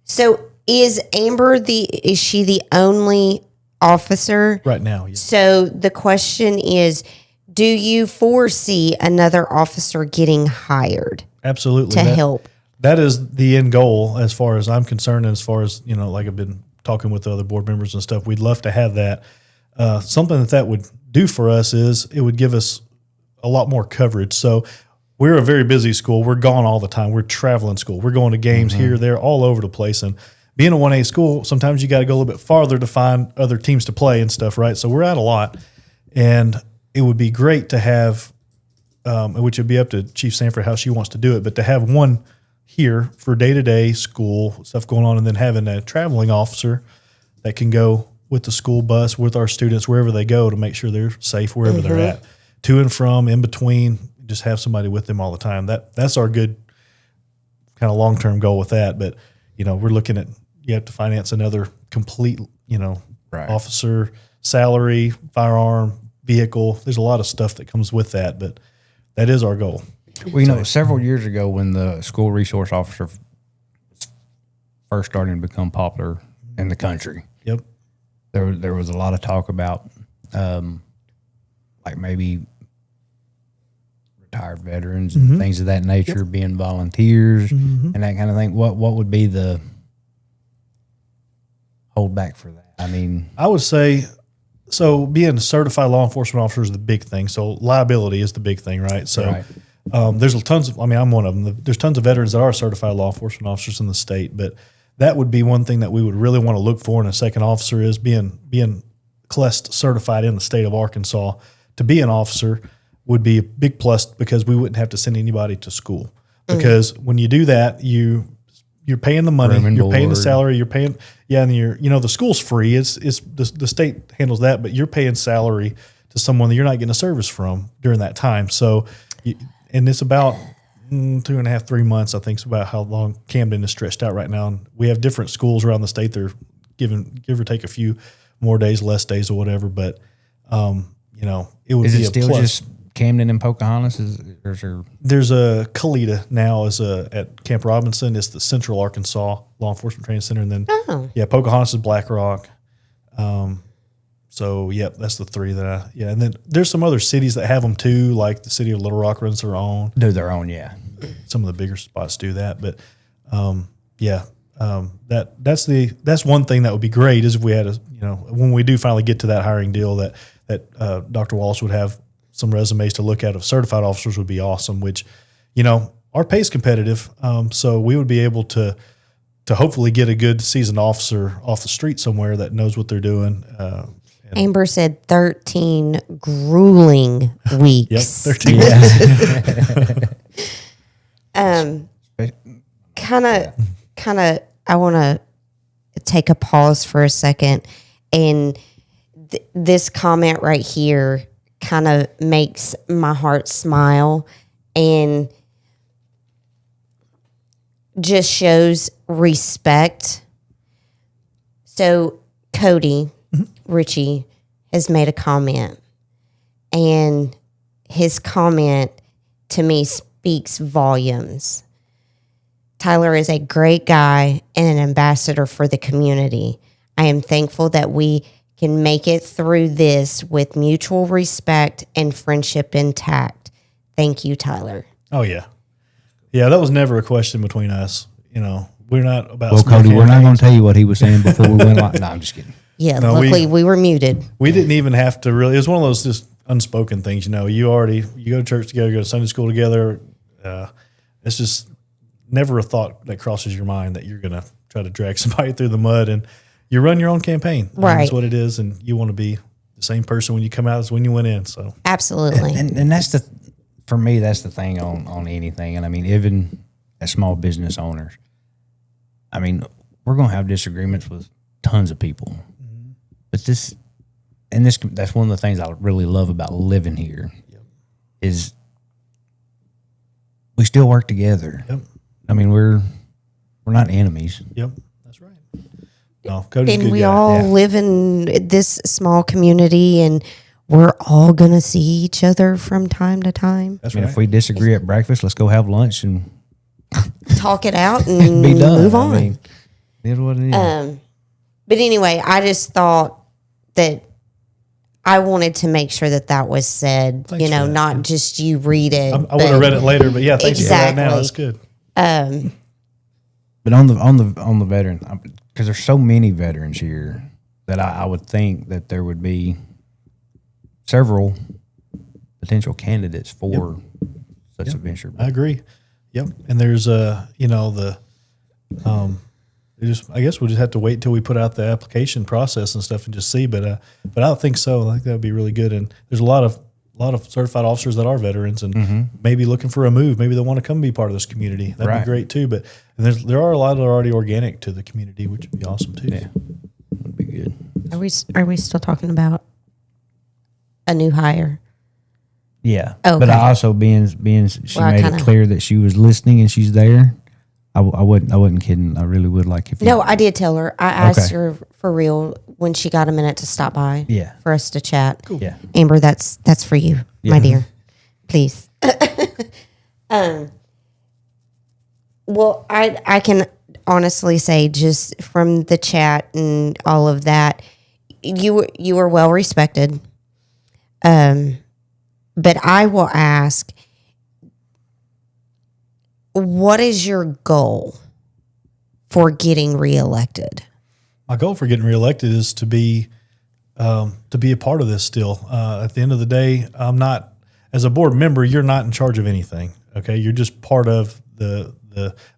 B: So is Amber is she the only officer
C: right now? Yes.
B: So the question is, do you foresee another officer getting hired
C: Absolutely
B: to help?
C: That is the end goal, as far as I'm concerned, and as far as I've been talking with the other board members and stuff. We'd love to have that. Something that would do for us is it would give us a lot more coverage. So we're a very busy school. We're gone all the time. We're traveling school. We're going to games here, there, all over the place. And being a 1A school, sometimes you got to go a little bit farther to find other teams to play and stuff, right? So we're out a lot, and it would be great to have, which would be up to Chief Sanford how she wants to do it, but to have one here for day-to-day school stuff going on, and then having a traveling officer that can go with the school bus with our students wherever they go to make sure they're safe wherever they're at, to and from, in between, just have somebody with them all the time. That's our good kind of long-term goal with that. But, we're looking at, you have to finance another complete,
A: Right.
C: officer, salary, firearm, vehicle. There's a lot of stuff that comes with that, but that is our goal.
A: Well, several years ago when the school resource officer was first starting to become popular in the country,
C: Yep.
A: there was a lot of talk about like maybe retired veterans and things of that nature being volunteers and that kind of thing. What would be the holdback for that? I mean,
C: I would say, so being a certified law enforcement officer is the big thing. So liability is the big thing, right? So
A: Right.
C: there's tons of, I'm one of them. There's tons of veterans that are certified law enforcement officers in the state, but that would be one thing that we would really want to look for in a second officer is being CLEST certified in the state of Arkansas. To be an officer would be a big plus because we wouldn't have to send anybody to school. Because when you do that, you're paying the money,
A: Room and
C: you're paying the
A: board.
C: salary, you're paying, and the school's free. It's the state handles that, but you're paying salary to someone that you're not getting a service from during that time. So, and it's about 2.5, 3 months, I think, is about how long Camden is stretched out right now. And we have different schools around the state. They're giving, give or take a few more days, less days or whatever. But, it would
A: is
C: be
A: it
C: a
A: still
C: plus.
A: just Camden and Pocahontas? Or is there
C: There's a Kalita now at Camp Robinson. It's the Central Arkansas Law Enforcement Training Center. And then, Pocahontas is Black Rock. So, that's the three that and then there's some other cities that have them too, like the city of Little Rock runs their own.
A: do their own? Yeah.
C: Some of the bigger spots do that. But, that's one thing that would be great is if we had when we do finally get to that hiring deal that Dr. Walsh would have some resumes to look at of certified officers would be awesome, which, our pay is competitive. So we would be able to hopefully get a good seasoned officer off the street somewhere that knows what they're doing.
B: Amber said 13 grueling weeks.
C: 13
B: Kind of, I want to take a pause for a second. And this comment right here kind of makes my heart smile and just shows respect. So Cody Ritchie has made a comment, and his comment to me speaks volumes. Tyler is a great guy and an ambassador for the community. I am thankful that we can make it through this with mutual respect and friendship intact. Thank you, Tyler.
C: Oh, yeah. Yeah, that was never a question between us. We're not about
A: Well, Cody,
C: smoking
A: we're not going
C: campaigns.
A: to tell you what he was saying before we went live. No, I'm just kidding.
B: Yeah,
C: No,
B: luckily we were muted.
C: We didn't even have to really. It was one of those just unspoken things. You go to church together, go to Sunday school together. It's just never a thought that crosses your mind that you're going to try to drag somebody through the mud, and you run your own campaign.
B: Right.
C: That's what it is, and you want to be the same person when you come out as when you went in. So
B: Absolutely.
A: And that's for me, that's the thing on anything. And I mean, even as small business owners, I mean, we're going to have disagreements with tons of people. But that's one of the things I really love about living here is we still work together.
C: Yep.
A: I mean, we're not enemies.
C: Yep, that's right. No, Cody's a
B: And
C: good
B: we
C: guy.
B: all live in this small community, and we're all going to see each other from time to time.
C: That's
A: I mean,
C: right.
A: if we disagree at breakfast, let's go have lunch and
B: Talk it out and
A: be done.
B: move on.
A: I mean, it is what it is.
B: But anyway, I just thought that I wanted to make sure that was said,
C: Thanks for that.
B: not just you read it.
C: I would have read it later, but yeah, thank you for that now.
B: Exactly.
C: That's good.
A: But on the veteran, because there's so many veterans here that I would think that there would be several potential candidates for such a venture.
C: I agree. Yep. And there's I guess we'll just have to wait until we put out the application process and stuff and just see. But I don't think so. I think that would be really good. And there's a lot of certified officers that are veterans and maybe looking for a move. Maybe they want to come be part of this community. That'd
A: Right.
C: be great too. But there are a lot that are already organic to the community, which would be awesome too.
A: Yeah, would be good.
B: Are we still talking about a new hire?
A: Yeah.
B: Okay.
A: But I also being she
B: Well, I
A: made
B: kinda-
A: it clear that she was listening and she's there. I wasn't kidding. I really would like if you.
B: No, I did tell her. I asked
A: Okay.
B: her for real when she got a minute to stop by.
A: Yeah.
B: For us to chat.
A: Yeah.
B: Amber, that's for you, my dear. Please. Well, I can honestly say, just from the chat and all of that, you were well respected. But I will ask, what is your goal for getting reelected?
C: My goal for getting reelected is to be a part of this still. At the end of the day, I'm not, as a board member, you're not in charge of anything. Okay, you're just part of the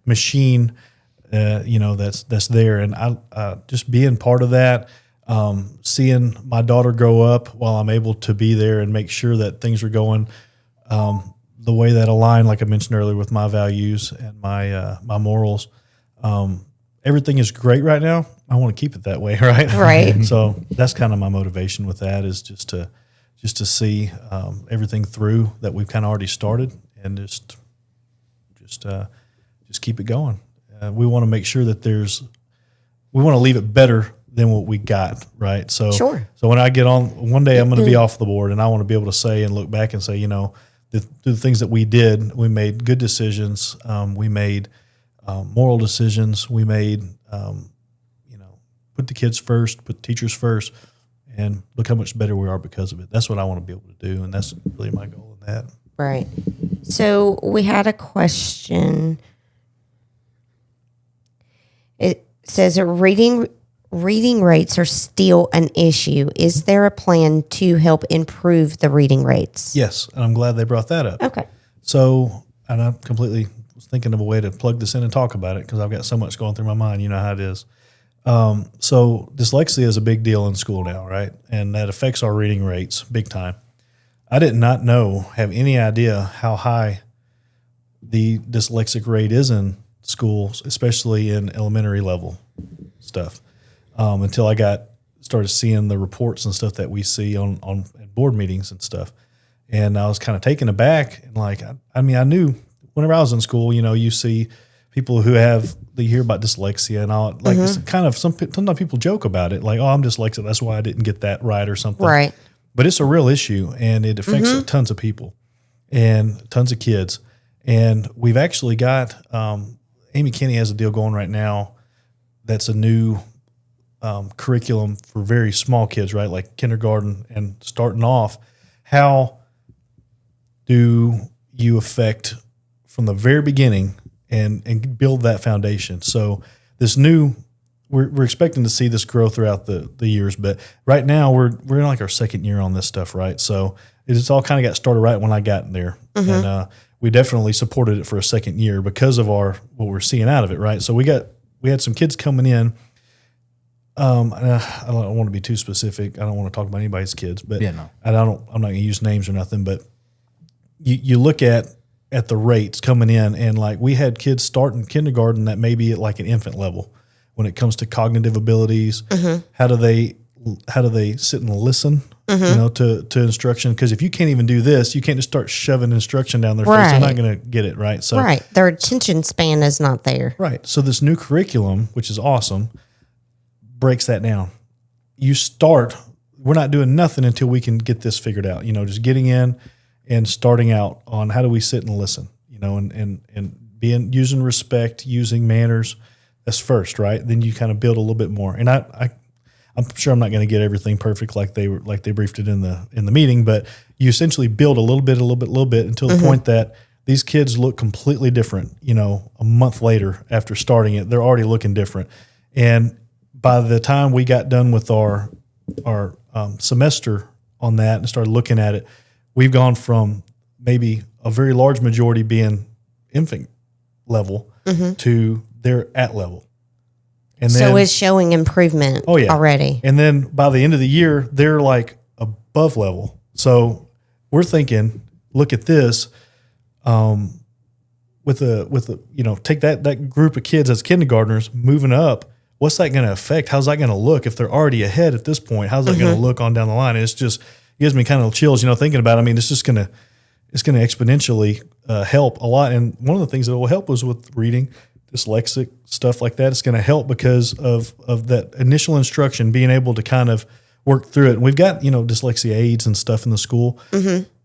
C: machine, that's there, and I just being part of that, seeing my daughter grow up while I'm able to be there and make sure that things are going the way that align, like I mentioned earlier, with my values and my morals. Everything is great right now. I want to keep it that way, right?
B: Right.
C: So that's kind of my motivation with that, is just to see everything through that we've kind of already started, and just keep it going. We want to make sure that we want to leave it better than what we got, right? So,
B: Sure.
C: So when I get on, one day I'm going to be off the board, and I want to be able to say and look back and say, the things that we did, we made good decisions. We made moral decisions. We made, put the kids first, put teachers first, and look how much better we are because of it. That's what I want to be able to do, and that's really my goal in that.
B: Right. So we had a question. It says reading rates are still an issue. Is there a plan to help improve the reading rates?
C: Yes, and I'm glad they brought that up.
B: Okay.
C: So, and I completely was thinking of a way to plug this in and talk about it, because I've got so much going through my mind. You know how it is. So dyslexia is a big deal in school now, right? And that affects our reading rates big time. I did not have any idea how high the dyslexic rate is in schools, especially in elementary level stuff, until I started seeing the reports and stuff that we see on board meetings and stuff. And I was kind of taken aback, and I knew whenever I was in school, you see people who you hear about dyslexia and all, it's kind of, sometimes people joke about it, like, oh, I'm dyslexic, that's why I didn't get that right or something.
B: Right.
C: But it's a real issue, and it affects tons of people and tons of kids. And we've actually got, Amy Kinney has a deal going right now that's a new curriculum for very small kids, right? Like kindergarten and starting off. How do you affect from the very beginning and build that foundation? So this new, we're expecting to see this grow throughout the years, but right now we're in like our second year on this stuff, right? So it's all kind of got started right when I got in there, and we definitely supported it for a second year because of what we're seeing out of it, right? So we had some kids coming in. And I don't want to be too specific. I don't want to talk about anybody's kids, but
A: Yeah, no.
C: I'm not going to use names or nothing. But you look at the rates coming in, and like we had kids starting kindergarten that may be at like an infant level when it comes to cognitive abilities. How do they sit and listen, to instruction? Because if you can't even do this, you can't just start shoving instruction down their face. They're not going to get it, right? So
B: Right. Their attention span is not there.
C: right. So this new curriculum, which is awesome, breaks that down. We're not doing nothing until we can get this figured out. Just getting in and starting out on how do we sit and listen, and using respect, using manners. That's first, right? Then you kind of build a little bit more. And I'm sure I'm not going to get everything perfect like they briefed it in the meeting, but you essentially build a little bit until the point that these kids look completely different. A month later after starting it, they're already looking different. And by the time we got done with our semester on that and started looking at it, we've gone from maybe a very large majority being infant level to they're at level. And then,
B: So it's showing improvement already.
C: And then by the end of the year, they're like above level. So we're thinking, look at this, with take that group of kids as kindergartners moving up. What's that going to affect? How's that going to look if they're already ahead at this point? How's that going to look on down the line? And it gives me kind of chills, thinking about it. I mean, it's just going to, it's going to exponentially help a lot. And one of the things that will help is with reading, dyslexic stuff like that. It's going to help because of that initial instruction, being able to kind of work through it. And we've got, dyslexia aids and stuff in the school,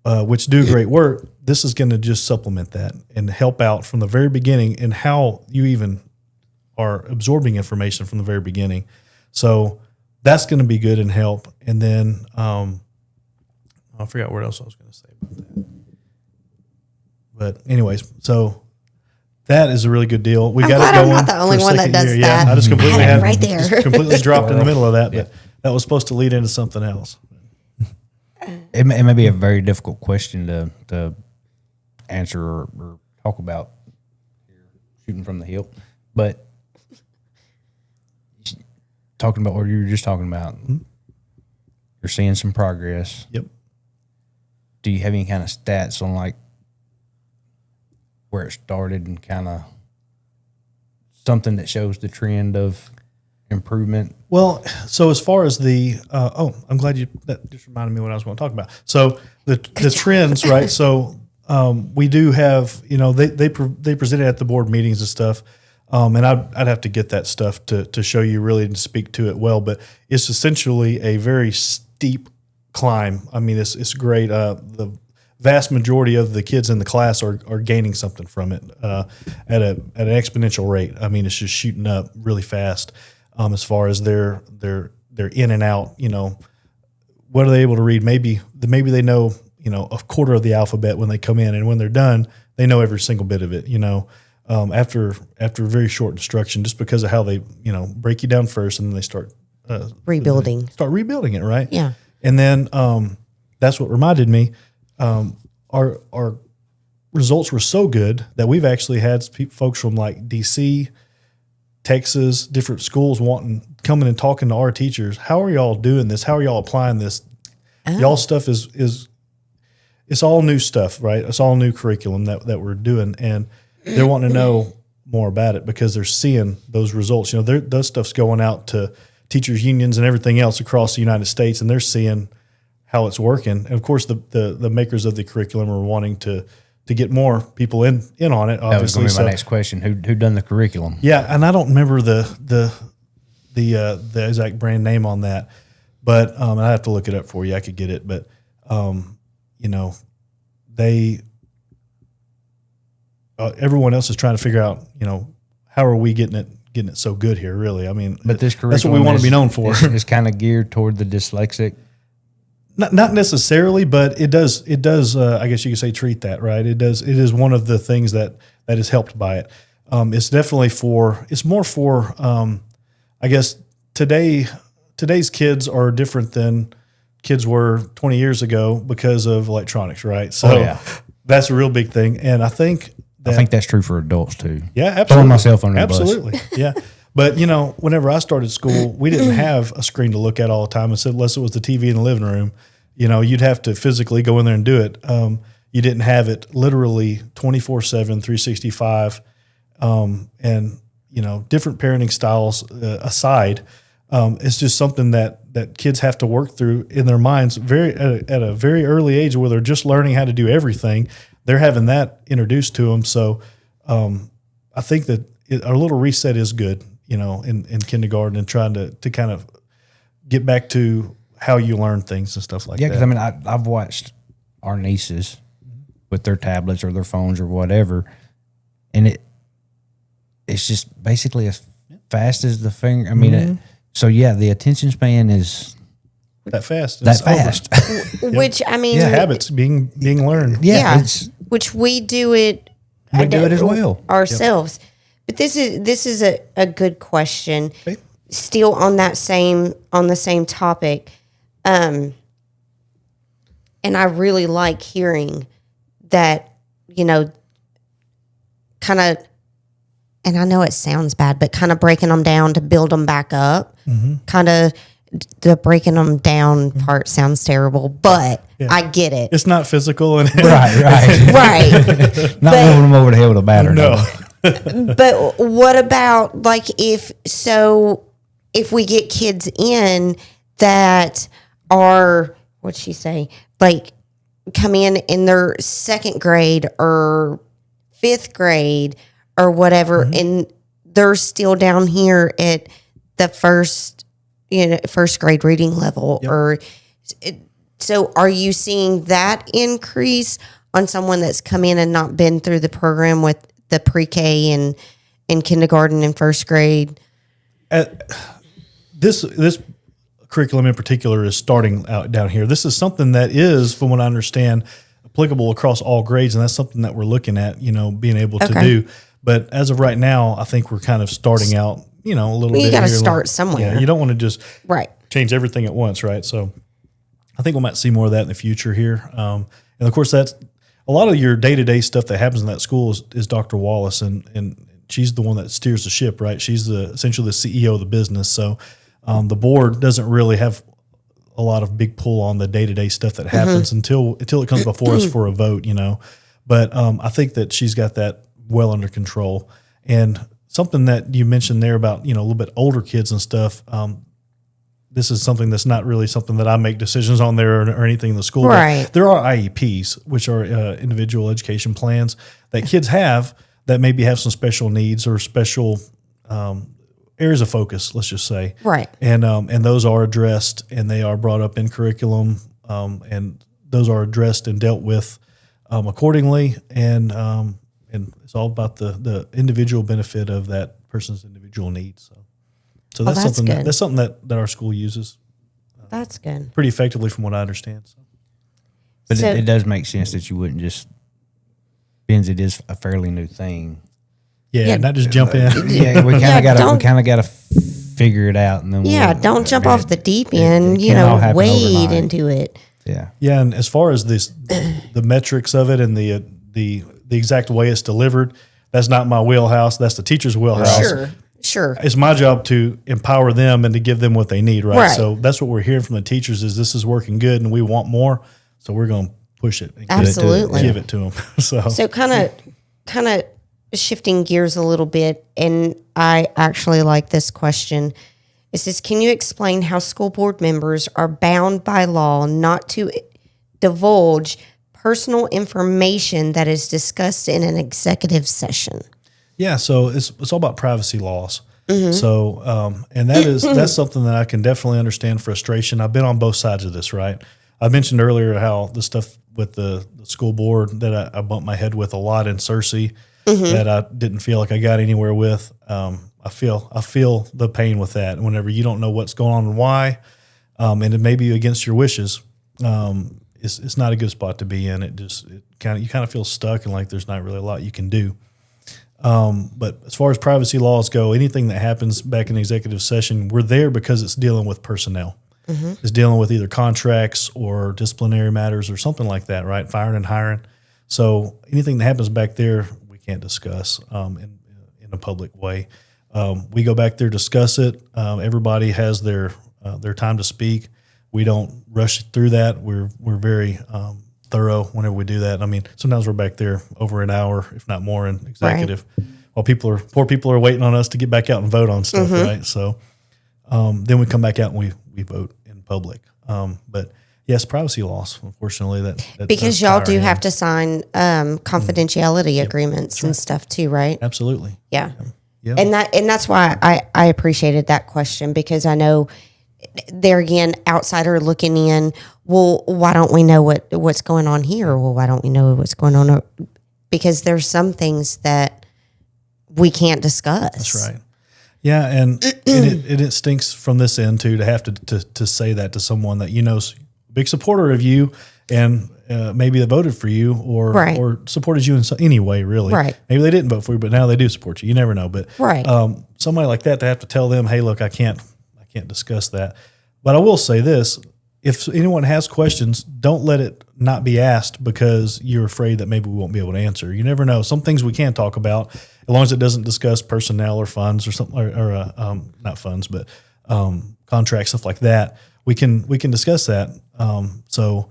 C: which do great work. This is going to just supplement that and help out from the very beginning and how you even are absorbing information from the very beginning. So that's going to be good and help. And then I forgot what else I was going to say about that. But anyways, so that is a really good deal. We got it going.
B: I'm not the only one that does that.
C: I just completely
B: had it right there.
C: just completely dropped in the middle of that, but that was supposed to lead into something else.
A: It may be a very difficult question to answer or talk about shooting from the hip, but talking about what you were just talking about, you're seeing some progress.
C: Yep.
A: Do you have any kind of stats on like where it started and kind of something that shows the trend of improvement?
C: Well, so as far as the I'm glad that just reminded me what I was going to talk about. So the trends, right? So we do have, they presented at the board meetings and stuff, and I'd have to get that stuff to show you really and speak to it well. But it's essentially a very steep climb. I mean, it's great. The vast majority of the kids in the class are gaining something from it at an exponential rate. I mean, it's just shooting up really fast. As far as they're in and out, what are they able to read? Maybe they know, a quarter of the alphabet when they come in, and when they're done, they know every single bit of it. After very short instruction, just because of how they break you down first, and then they start
B: rebuilding
C: it, right?
B: Yeah.
C: And then that's what reminded me. Our results were so good that we've actually had folks from like DC, Texas, different schools coming and talking to our teachers. How are y'all doing this? How are y'all applying this? Y'all stuff is it's all new stuff, right? It's all new curriculum that we're doing, and they're wanting to know more about it because they're seeing those results. Those stuff's going out to teachers unions and everything else across the United States, and they're seeing how it's working. And of course, the makers of the curriculum are wanting to get more people in on it. Obviously,
A: that was going to be my next question. Who done the curriculum?
C: Yeah, and I don't remember the exact brand name on that, but I have to look it up for you. I could get it, but they everyone else is trying to figure out how are we getting it so good here. Really, I mean,
A: but this curriculum
C: that's what we want to be known for.
A: It's kind of geared toward the dyslexic.
C: Not necessarily, but it does. I guess you could say treat that, right. It does. It is one of the things that is helped by it. It's definitely it's more for, I guess today's kids are different than kids were 20 years ago because of electronics, right? So that's a real big thing. And I think
A: that's true for adults too.
C: Yeah, absolutely.
A: Throwing myself under the bus.
C: Absolutely. Yeah. But, whenever I started school, we didn't have a screen to look at all the time, unless it was the TV in the living room. You'd have to physically go in there and do it. You didn't have it literally 24/7, 365. And, different parenting styles aside, it's just something that kids have to work through in their minds at a very early age where they're just learning how to do everything. They're having that introduced to them. So I think that a little reset is good. In kindergarten, and trying to kind of get back to how you learn things and stuff like that.
A: Yeah, because I mean, I've watched our nieces with their tablets or their phones or whatever, and it's just basically as fast as the finger. I mean, the attention span is
C: that fast.
A: That fast.
B: Which I mean,
C: habits being learned.
B: Yeah, which we do it.
A: We do it as well
B: ourselves. Yep. But this is a good question.
C: Okay.
B: Still on the same topic, and I really like hearing that, kind of, and I know it sounds bad, but kind of breaking them down to build them back up. Kind of the breaking them down part sounds terrible, but I get it.
C: It's not physical, and
B: right.
A: Not moving them over the head with a batter.
C: No.
B: But what about if we get kids in that are, what'd she say? Like come in their second grade or fifth grade or whatever, and they're still down here at the first grade reading level. So are you seeing that increase on someone that's come in and not been through the program with the pre-K and kindergarten and first grade?
C: This curriculum in particular is starting out down here. This is something that is, from what I understand, applicable across all grades, and that's something that we're looking at, being able to do. But as of right now, I think we're kind of starting out, a little bit.
B: You got to
C: here,
B: start somewhere.
C: Yeah, you don't want to just
B: Right.
C: change everything at once, right? So I think we might see more of that in the future here. And of course, that's a lot of your day-to-day stuff that happens in that school is Dr. Wallace, and she's the one that steers the ship, right? She's essentially the CEO of the business. So the board doesn't really have a lot of big pull on the day-to-day stuff that happens until it comes before us for a vote, But I think that she's got that well under control. And something that you mentioned there about, a little bit older kids and stuff, this is something that's not really something that I make decisions on there or anything in the school.
B: Right.
C: There are IEPs, which are individual education plans that kids have that maybe have some special needs or special areas of focus, let's just say.
B: Right.
C: And those are addressed and they are brought up in curriculum, and those are addressed and dealt with accordingly. And it's all about the individual benefit of that person's individual needs. So that's
B: that's
C: something
B: good.
C: that's something that our school uses
B: That's good.
C: pretty effectively, from what I understand. So.
A: But
B: So-
A: it does make sense that you wouldn't just, since it is a fairly new thing.
C: Yeah, not just jump in.
A: Yeah, we kind
B: Yeah,
A: of got to
B: don't-
A: figure it out, and then
B: Don't jump off the deep end,
A: it can't all happen
B: wade
A: overnight.
B: into it.
A: Yeah,
C: Yeah, and as far as the metrics of it and the exact way it's delivered, that's not my wheelhouse. That's the teacher's wheelhouse.
B: Sure.
C: It's my job to empower them and to give them what they need, right?
B: Right.
C: So that's what we're hearing from the teachers is this is working good and we want more, so we're going to push it and
B: Absolutely.
C: give it to them.
B: So kind of shifting gears a little bit, and I actually like this question. It says, can you explain how school board members are bound by law not to divulge personal information that is discussed in an executive session?
C: Yeah, so it's all about privacy laws. So, and that's something that I can definitely understand frustration. I've been on both sides of this, right? I mentioned earlier how the stuff with the school board that I bumped my head with a lot in Searcy that I didn't feel like I got anywhere with. I feel the pain with that. Whenever you don't know what's going on and why, and it may be against your wishes, it's not a good spot to be in. You kind of feel stuck and like there's not really a lot you can do. But as far as privacy laws go, anything that happens back in executive session, we're there because it's dealing with personnel. It's dealing with either contracts or disciplinary matters or something like that, right? Firing and hiring. So anything that happens back there, we can't discuss in a public way. We go back there, discuss it. Everybody has their time to speak. We don't rush through that. We're very thorough whenever we do that. I mean, sometimes we're back there over an hour, if not more, in executive, while poor people are waiting on us to get back out and vote on stuff, right? So then we come back out and we vote in public. But yes, privacy laws, unfortunately, that
B: Because
C: does
B: y'all
C: tie
B: do
C: our
B: have
C: hands.
B: to sign confidentiality agreements and stuff too, right?
C: Absolutely.
B: Yeah.
C: Yeah.
B: And that's why I appreciated that question, because I know there again, outsider looking in, well, why don't we know what's going on here? Well, why don't we know what's going on? Because there's some things that we can't discuss.
C: That's right. Yeah, and it stinks from this end too to have to say that to someone that is a big supporter of you and maybe they voted for you or supported you in any way, really.
B: Right.
C: Maybe they didn't vote for you, but now they do support you. You never know. But somebody like that to have to tell them, hey, look, I can't discuss that. But I will say this. If anyone has questions, don't let it not be asked because you're afraid that maybe we won't be able to answer. You never know. Some things we can talk about as long as it doesn't discuss personnel or funds or something, or not funds, but contracts, stuff like that. We can discuss that. So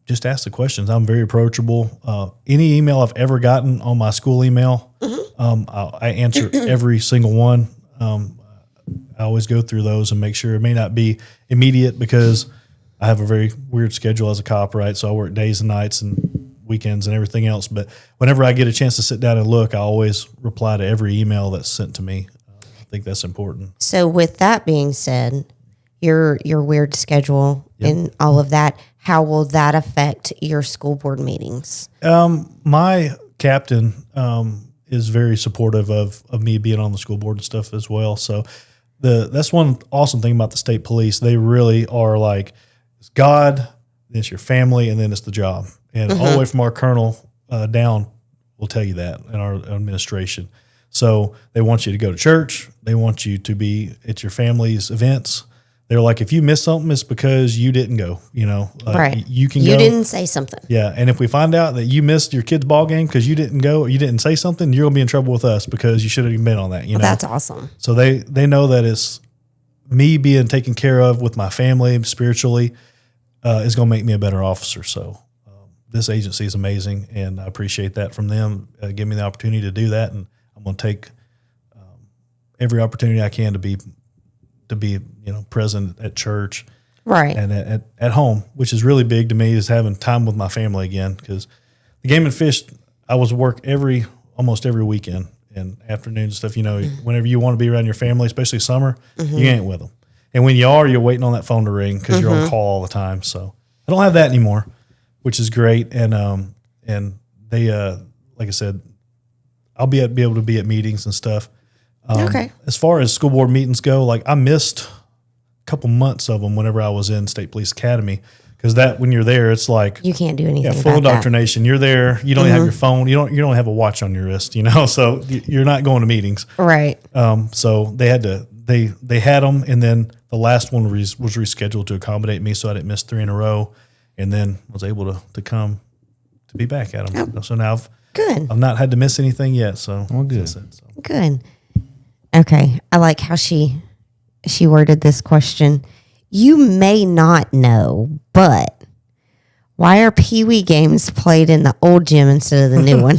C: just ask the questions. I'm very approachable. Any email I've ever gotten on my school email, I answer every single one. I always go through those and make sure it may not be immediate because I have a very weird schedule as a cop, right? So I work days and nights and weekends and everything else. But whenever I get a chance to sit down and look, I always reply to every email that's sent to me. I think that's important.
B: So with that being said, your weird schedule and all of that, how will that affect your school board meetings?
C: My captain is very supportive of me being on the school board and stuff as well. So that's one awesome thing about the state police. They really are like, it's God, then it's your family, and then it's the job. And all the way from our colonel down will tell you that in our administration. So they want you to go to church. They want you to be at your family's events. They're like, if you miss something, it's because you didn't go.
B: Right.
C: You can
B: You
C: go.
B: didn't say something.
C: Yeah, and if we find out that you missed your kid's ball game because you didn't go or you didn't say something, you're gonna be in trouble with us because you should have been on that.
B: That's awesome.
C: So they know that it's me being taken care of with my family spiritually is gonna make me a better officer. So this agency is amazing, and I appreciate that from them. Give me the opportunity to do that, and I'm gonna take every opportunity I can to be present at church.
B: Right.
C: And at home, which is really big to me, is having time with my family again. Because the Game and Fish, I was work almost every weekend and afternoon and stuff. Whenever you want to be around your family, especially summer, you ain't with them. And when you are, you're waiting on that phone to ring because you're on call all the time. So I don't have that anymore, which is great. And they, like I said, I'll be able to be at meetings and stuff.
B: Okay.
C: As far as school board meetings go, like I missed couple months of them whenever I was in State Police Academy, because that when you're there, it's like
B: you can't do anything.
C: Full
B: about
C: indoctrination. You're there. You don't have your phone. You don't have a watch on your wrist. So you're not going to meetings.
B: Right.
C: So they had them, and then the last one was rescheduled to accommodate me, so I didn't miss 3 in a row, and then was able to come to be back at them.
B: Oh,
C: so now
B: good.
C: I've not had to miss anything yet. So
A: good.
B: Good. Okay. I like how she worded this question. You may not know, but why are Pee Wee games played in the old gym instead of the new one?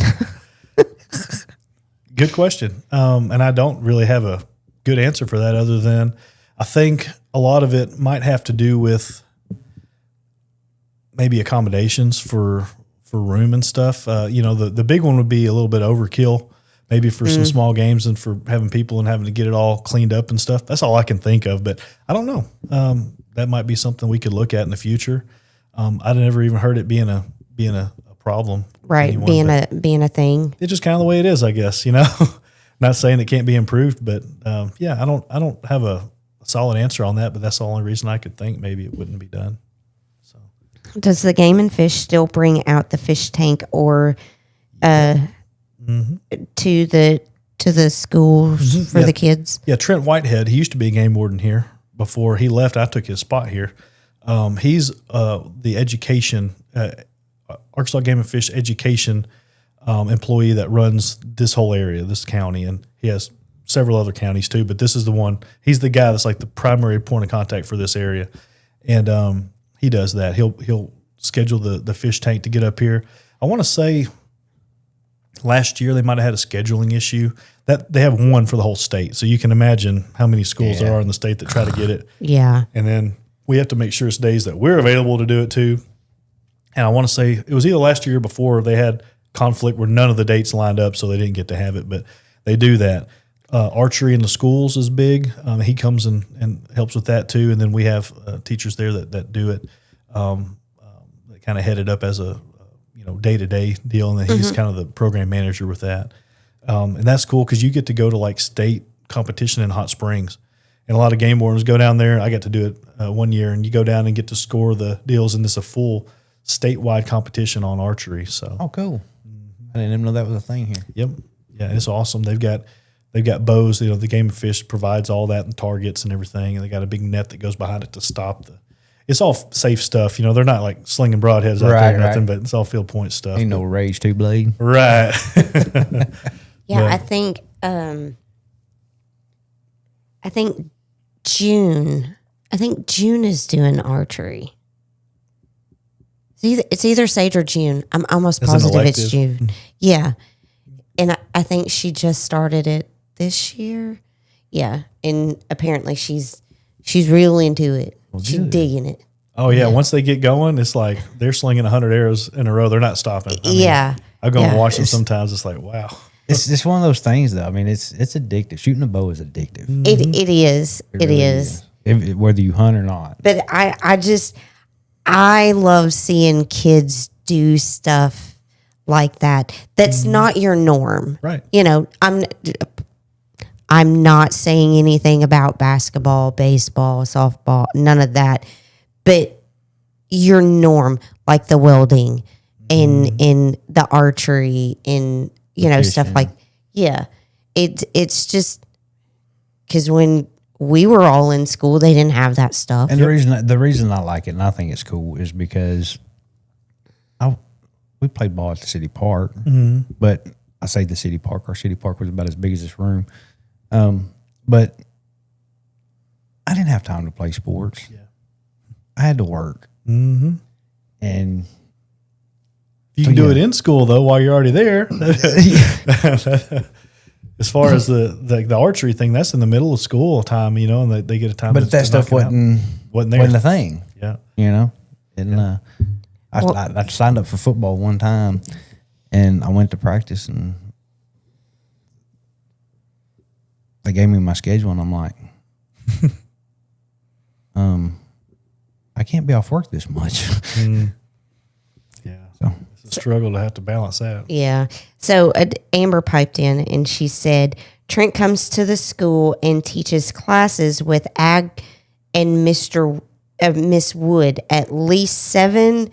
C: Good question. And I don't really have a good answer for that other than I think a lot of it might have to do with maybe accommodations for room and stuff. The big one would be a little bit overkill, maybe for some small games and for having people and having to get it all cleaned up and stuff. That's all I can think of, but I don't know. That might be something we could look at in the future. I'd never even heard it being a problem.
B: Right,
C: anyone,
B: being a thing.
C: It's just kind of the way it is, I guess. Not saying it can't be improved, but I don't have a solid answer on that. But that's the only reason I could think maybe it wouldn't be done. So,
B: does the Game and Fish still bring out the fish tank or to the schools for the kids?
C: Yeah, Trent Whitehead, he used to be a game warden here. Before he left, I took his spot here. He's the education, Arkansas Game and Fish education employee that runs this whole area, this county, and he has several other counties too, but this is the one. He's the guy that's like the primary point of contact for this area, and he does that. He'll schedule the fish tank to get up here. I want to say last year they might have had a scheduling issue. That they have one for the whole state, so you can imagine how many schools there are in the state that try to get it.
B: Yeah,
C: and then we have to make sure it's days that we're available to do it too. And I want to say it was either last year or before they had conflict where none of the dates lined up, so they didn't get to have it. But they do that. Archery in the schools is big. He comes and helps with that too. And then we have teachers there that do it. That kind of head it up as a day-to-day deal, and then he's kind of the program manager with that. And that's cool because you get to go to like state competition in Hot Springs. And a lot of game wardens go down there. I got to do it 1 year, and you go down and get to score the deals, and it's a full statewide competition on archery. So
A: cool. I didn't even know that was a thing here.
C: Yep. Yeah, it's awesome. They've got bows. The Game of Fish provides all that and targets and everything, and they got a big net that goes behind it to stop the. It's all safe stuff. They're not like slinging broadheads out there or nothing, but it's all field point stuff.
A: Ain't no rage to blade.
C: Right.
B: yeah. I think June. I think June is doing archery. It's either Sage or June. I'm almost positive it's June. Yeah. And I think she just started it this year. Yeah. And apparently she's real into it. She's digging it.
C: Oh yeah, once they get going, it's like they're slinging 100 arrows in a row. They're not stopping. I mean,
B: Yeah.
C: I go
B: Yeah.
C: and watch them sometimes. It's like, wow.
A: It's one of those things, though. I mean, it's addictive. Shooting a bow is addictive.
B: It is. It
A: really
B: is.
A: Whether you hunt or not.
B: But I love seeing kids do stuff like that. That's not your norm.
C: Right.
B: You know, I'm not saying anything about basketball, baseball, softball, none of that. But your norm, like the welding and in the archery and stuff like it's just because when we were all in school, they didn't have that stuff.
A: And the reason I like it and I think it's cool is because we played ball at the city park, but I say the city park. Our city park was about as big as this room, but I didn't have time to play sports. Yeah. I had to work, and
C: you can do it in school though while you're already there. As far as the archery thing, that's in the middle of school time, and they get a time.
A: But that stuff wasn't
C: there.
A: Wasn't a thing.
C: Yeah,
A: and I signed up for football one time, and I went to practice, and they gave me my schedule, and I'm like, I can't be off work this much.
C: Yeah,
A: so.
C: It's a struggle to have to balance that.
B: Yeah. So Amber piped in and she said, Trent comes to the school and teaches classes with Ag and Miss Wood at least 7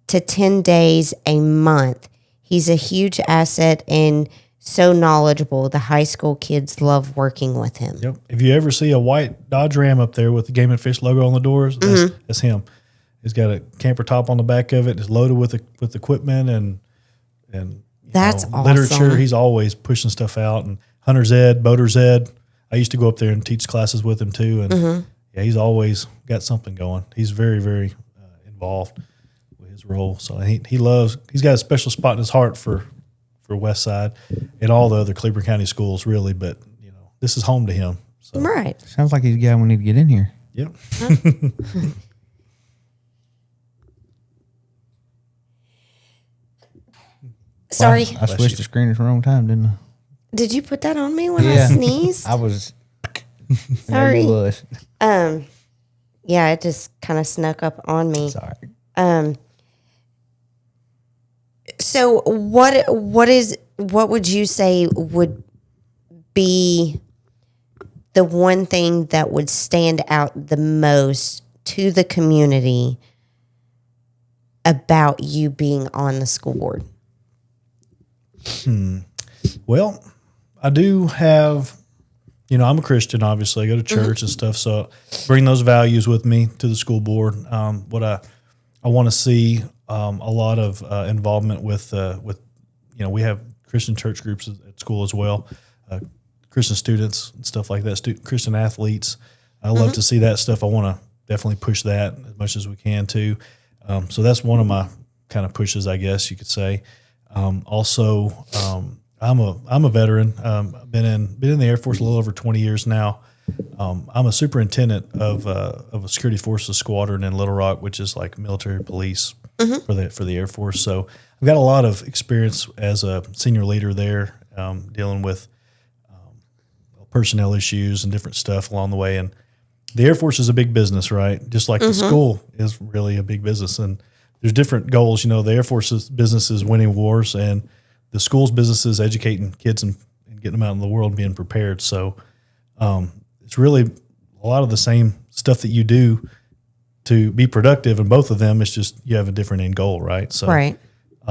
B: to 10 days a month. He's a huge asset and so knowledgeable. The high school kids love working with him.
C: Yep. If you ever see a white Dodge Ram up there with the Game and Fish logo on the doors, that's him. He's got a camper top on the back of it. It's loaded with equipment and
B: that's awesome.
C: Literature. He's always pushing stuff out. And Hunter's Ed, Boater's Ed. I used to go up there and teach classes with him too. And he's always got something going. He's very, very involved with his role. So he's got a special spot in his heart for West Side and all the other Cleburne County schools, really. But this is home to him. So.
B: Right.
A: Sounds like he's a guy we need to get in here.
C: Yep.
B: Sorry.
A: I switched the screen at the wrong time, didn't I?
B: Did you put that on me when I sneezed?
A: I was.
B: Sorry.
A: Was.
B: Yeah, it just kind of snuck up on me.
A: Sorry.
B: So what would you say would be the one thing that would stand out the most to the community about you being on the school board?
C: Well, I do have, I'm a Christian, obviously. I go to church and stuff, so bring those values with me to the school board. What I want to see a lot of involvement with we have Christian church groups at school as well, Christian students and stuff like that, Christian athletes. I love to see that stuff. I want to definitely push that as much as we can too. So that's one of my kind of pushes, I guess you could say. Also, I'm a veteran. I've been in the Air Force a little over 20 years now. I'm a superintendent of a security forces squadron in Little Rock, which is like military police for the Air Force. So I've got a lot of experience as a senior leader there, dealing with personnel issues and different stuff along the way. And the Air Force is a big business, right? Just like the school is really a big business. And there's different goals. The Air Force's business is winning wars, and the school's business is educating kids and getting them out in the world and being prepared. So it's really a lot of the same stuff that you do to be productive, and both of them, it's just you have a different end goal, right? So,
B: right.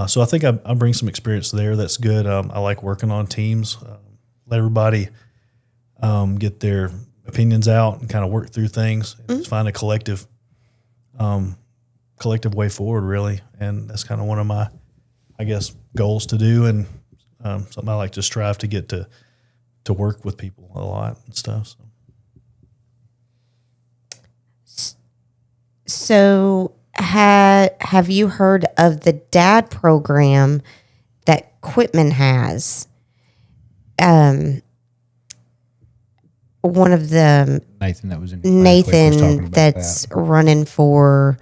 C: So I think I bring some experience there. That's good. I like working on teams, let everybody get their opinions out and kind of work through things, and just find a collective way forward, really. And that's kind of one of my, I guess, goals to do, and something I like to strive to get to work with people a lot and stuff.
B: So have you heard of the DAD program that Quitman has? One of the
A: Nathan that was in
B: Nathan that's running for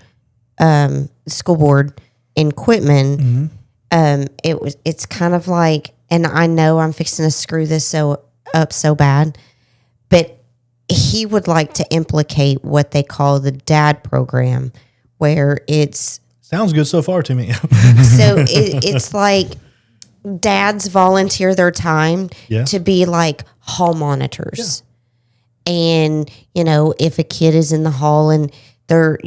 B: school board in Quitman, it's kind of like, and I know I'm fixing to screw this up so bad, but he would like to implicate what they call the dad program, where it's
C: Sounds good so far to me.
B: it's like dads volunteer their time
C: Yeah.
B: to be like hall monitors. And, if a kid is in the hall and they're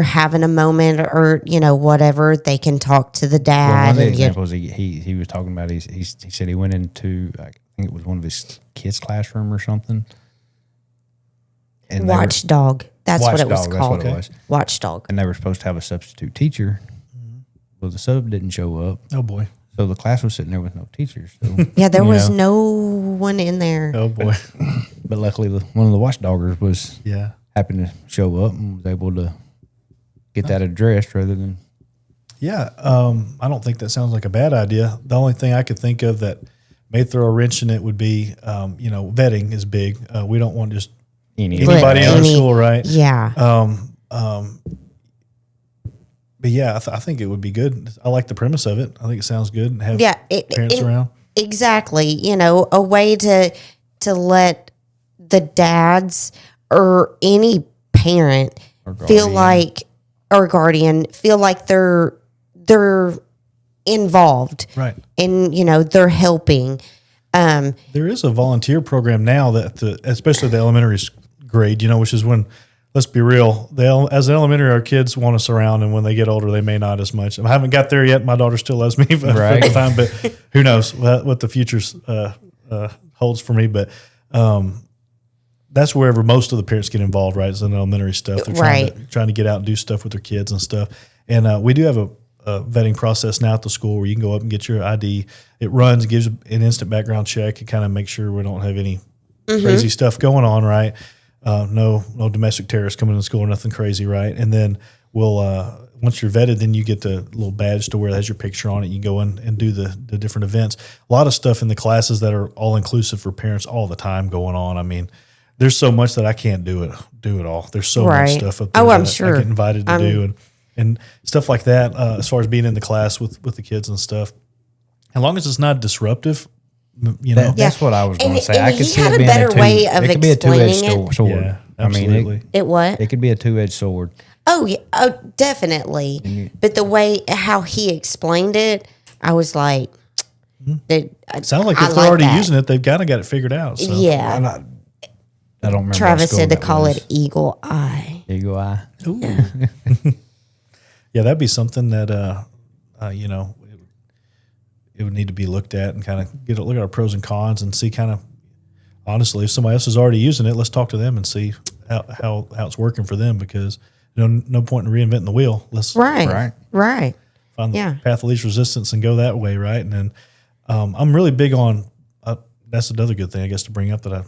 B: having a moment or, whatever, they can talk to the
A: Well,
B: dad.
A: one of the
B: and
A: examples he was talking about, he said he went into, I think it was one of his kids' classroom or something. And they were-
B: Watchdog. That's what it was
A: Watchdog, that's
B: called.
A: what it was.
B: Watchdog.
A: and they were supposed to have a substitute teacher. Well, the sub didn't show up,
C: Oh boy.
A: so the class was sitting there with no teachers. So,
B: Yeah, there
A: you
B: was
A: know,
B: no one in there.
C: Oh boy.
A: but luckily, one of the watchdoggers was
C: Yeah.
A: happened to show up and was able to get that addressed rather than.
C: Yeah. I don't think that sounds like a bad idea. The only thing I could think of that may throw a wrench in it would be, vetting is big. We don't want just anybody in our school, right?
B: Yeah.
C: But yeah, I think it would be good. I like the premise of it. I think it sounds good. And have
B: Yeah,
C: parents around.
B: Exactly. A way to let the dads or any parent feel
A: guardian.
B: like, or guardian, feel like they're involved.
C: Right.
B: And, they're helping.
C: There is a volunteer program now that especially the elementary grade, which is when, let's be real, as an elementary, our kids want us around, and when they get older, they may not as much. I haven't got there yet. My daughter still loves me for the time, but who knows what the future holds for me. But that's wherever most of the parents get involved, right? It's in elementary stuff. They're trying to get out and do stuff with their kids and stuff. And we do have a vetting process now at the school where you can go up and get your ID. It runs, gives an instant background check, and kind of make sure we don't have any crazy stuff going on, right? No domestic terrorists coming to school or nothing crazy, right? And then we'll once you're vetted, then you get the little badge to where it has your picture on it. You go in and do the different events. A lot of stuff in the classes that are all inclusive for parents all the time going on. I mean, there's so much that I can't do it all. There's so much stuff up there
B: I'm
C: that
B: sure.
C: I get invited to do and stuff like that. As far as being in the class with the kids and stuff, as long as it's not disruptive.
A: That's what I was going to say. I could
B: he
A: see
B: had
A: it
B: a
A: being
B: better way of
A: it could be a two-edged
B: explaining it.
A: sword.
C: Yeah,
A: I mean,
C: absolutely.
B: It what?
A: it could be a two-edged sword.
B: Oh, yeah. Oh, definitely. But the way how he explained it, I was like,
C: Sounds like
B: I
C: if they're already
B: that.
C: using it, they've kind of got it figured out. So.
B: Yeah.
A: I don't remember.
B: Travis
A: what school
B: said to
A: that
B: call
A: was.
B: it Eagle Eye.
A: Eagle Eye.
C: Yeah, that'd be something that it would need to be looked at and kind of look at our pros and cons and see kind of honestly if somebody else is already using it, let's talk to them and see how it's working for them because no point in reinventing the wheel. Let's
B: Right.
C: find the
B: Yeah.
C: path of least resistance and go that way, right? And then I'm really big on that's another good thing I guess to bring up that I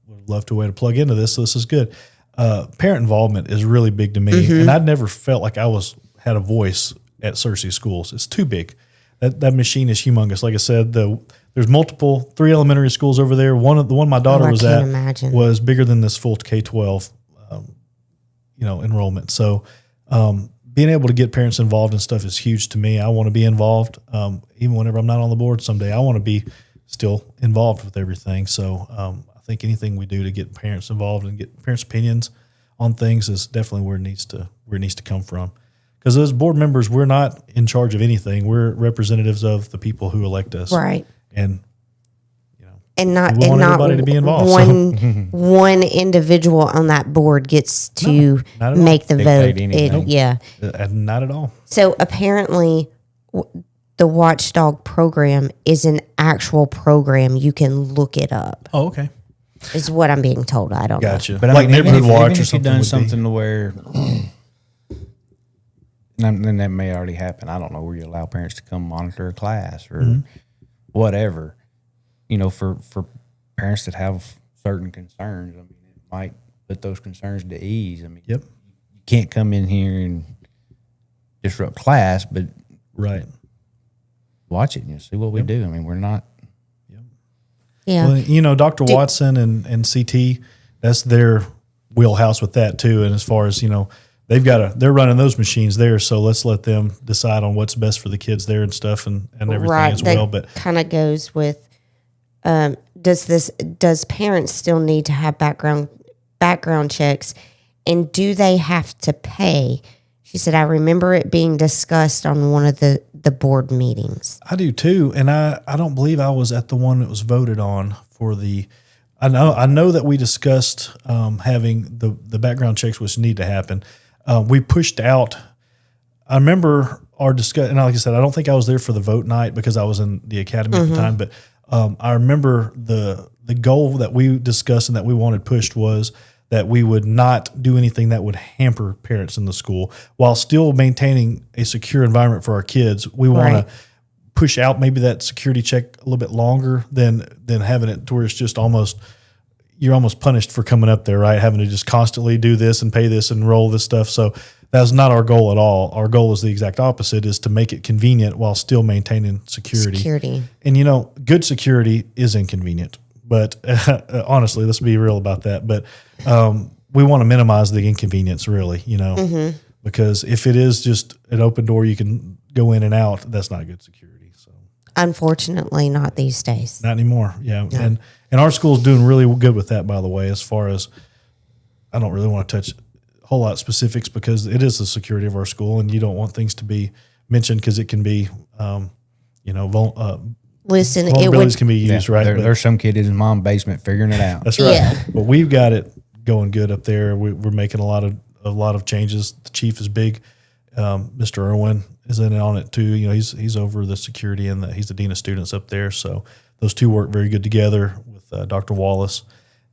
C: would love to way to plug into this. So this is good. Parent involvement is really big to me, and I'd never felt like I had a voice at Searcy schools. It's too big. That machine is humongous. Like I said, there's 3 elementary schools over there. The one my daughter was
B: can't
C: at
B: imagine.
C: was bigger than this full K-12, enrollment. So being able to get parents involved in stuff is huge to me. I want to be involved, even whenever I'm not on the board someday. I want to be still involved with everything. So I think anything we do to get parents involved and get parents' opinions on things is definitely where it needs to come from. Because as board members, we're not in charge of anything. We're representatives of the people who elect us,
B: Right.
C: And
B: And not
C: we
B: and
C: want
B: not
C: everybody to be involved,
B: one individual on that board gets to
C: not at all.
B: make the
A: Dictate
B: vote.
A: anything.
B: Yeah.
C: Not at all.
B: So apparently, the Watchdog program is an actual program. You can look it up.
C: Oh, okay,
B: Is what I'm being told. I don't know.
C: gotcha.
A: But
C: Like
A: I mean,
C: neighborhood watch
A: even
C: or
A: if
C: something.
A: you've done
C: would be.
A: something to where, then that may already happen. I don't know where you allow parents to come monitor a class or whatever. For parents that have certain concerns, I mean, it might put those concerns to ease. I mean,
C: Yep.
A: you can't come in here and disrupt class, but
C: Right.
A: watch it and see what we do. I mean, we're not.
B: Yeah.
C: Well, Dr. Watson and CT, that's their wheelhouse with that too. And as far as, they're running those machines there. So let's let them decide on what's best for the kids there and stuff and everything as well. But
B: kind of goes with, does parents still need to have background checks, and do they have to pay? She said, I remember it being discussed on one of the board meetings.
C: I do too. And I don't believe I was at the one that was voted on for the, I know that we discussed having the background checks, which need to happen. We pushed out, I remember our discussion, and like I said, I don't think I was there for the vote night because I was in the academy at the time, but I remember the goal that we discussed and that we wanted pushed was that we would not do anything that would hamper parents in the school while still maintaining a secure environment for our kids. We want to push out maybe that security check a little bit longer than having it to where it's just you're almost punished for coming up there, right? Having to just constantly do this and pay this and roll this stuff. So that's not our goal at all. Our goal is the exact opposite, is to make it convenient while still maintaining security. And, good security is inconvenient. But honestly, let's be real about that. But we want to minimize the inconvenience, really, because if it is just an open door, you can go in and out. That's not good security. So
B: unfortunately, not these days.
C: Not anymore. Yeah. And our school is doing really good with that, by the way, as far as I don't really want to touch a whole lot of specifics because it is the security of our school and you don't want things to be mentioned because it can be,
B: Listen,
C: vulnerabilities can be used, right?
A: There's some kid in his mom's basement figuring it out.
C: That's right.
B: Yeah.
C: But we've got it going good up there. We're making a lot of changes. The chief is big. Mr. Irwin is in on it too. He's over the security and he's the dean of students up there. So those two work very good together with Dr. Wallace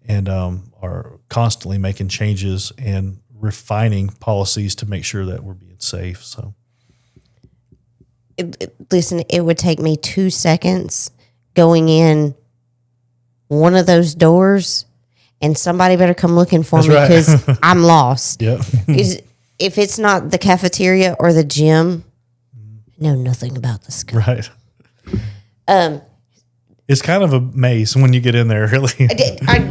C: and are constantly making changes and refining policies to make sure that we're being safe. So.
B: Listen, it would take me 2 seconds going in one of those doors and somebody better come looking for me because I'm lost.
C: Yep.
B: Because if it's not the cafeteria or the gym, I know nothing about the school.
C: Right. It's kind of a maze when you get in there, really.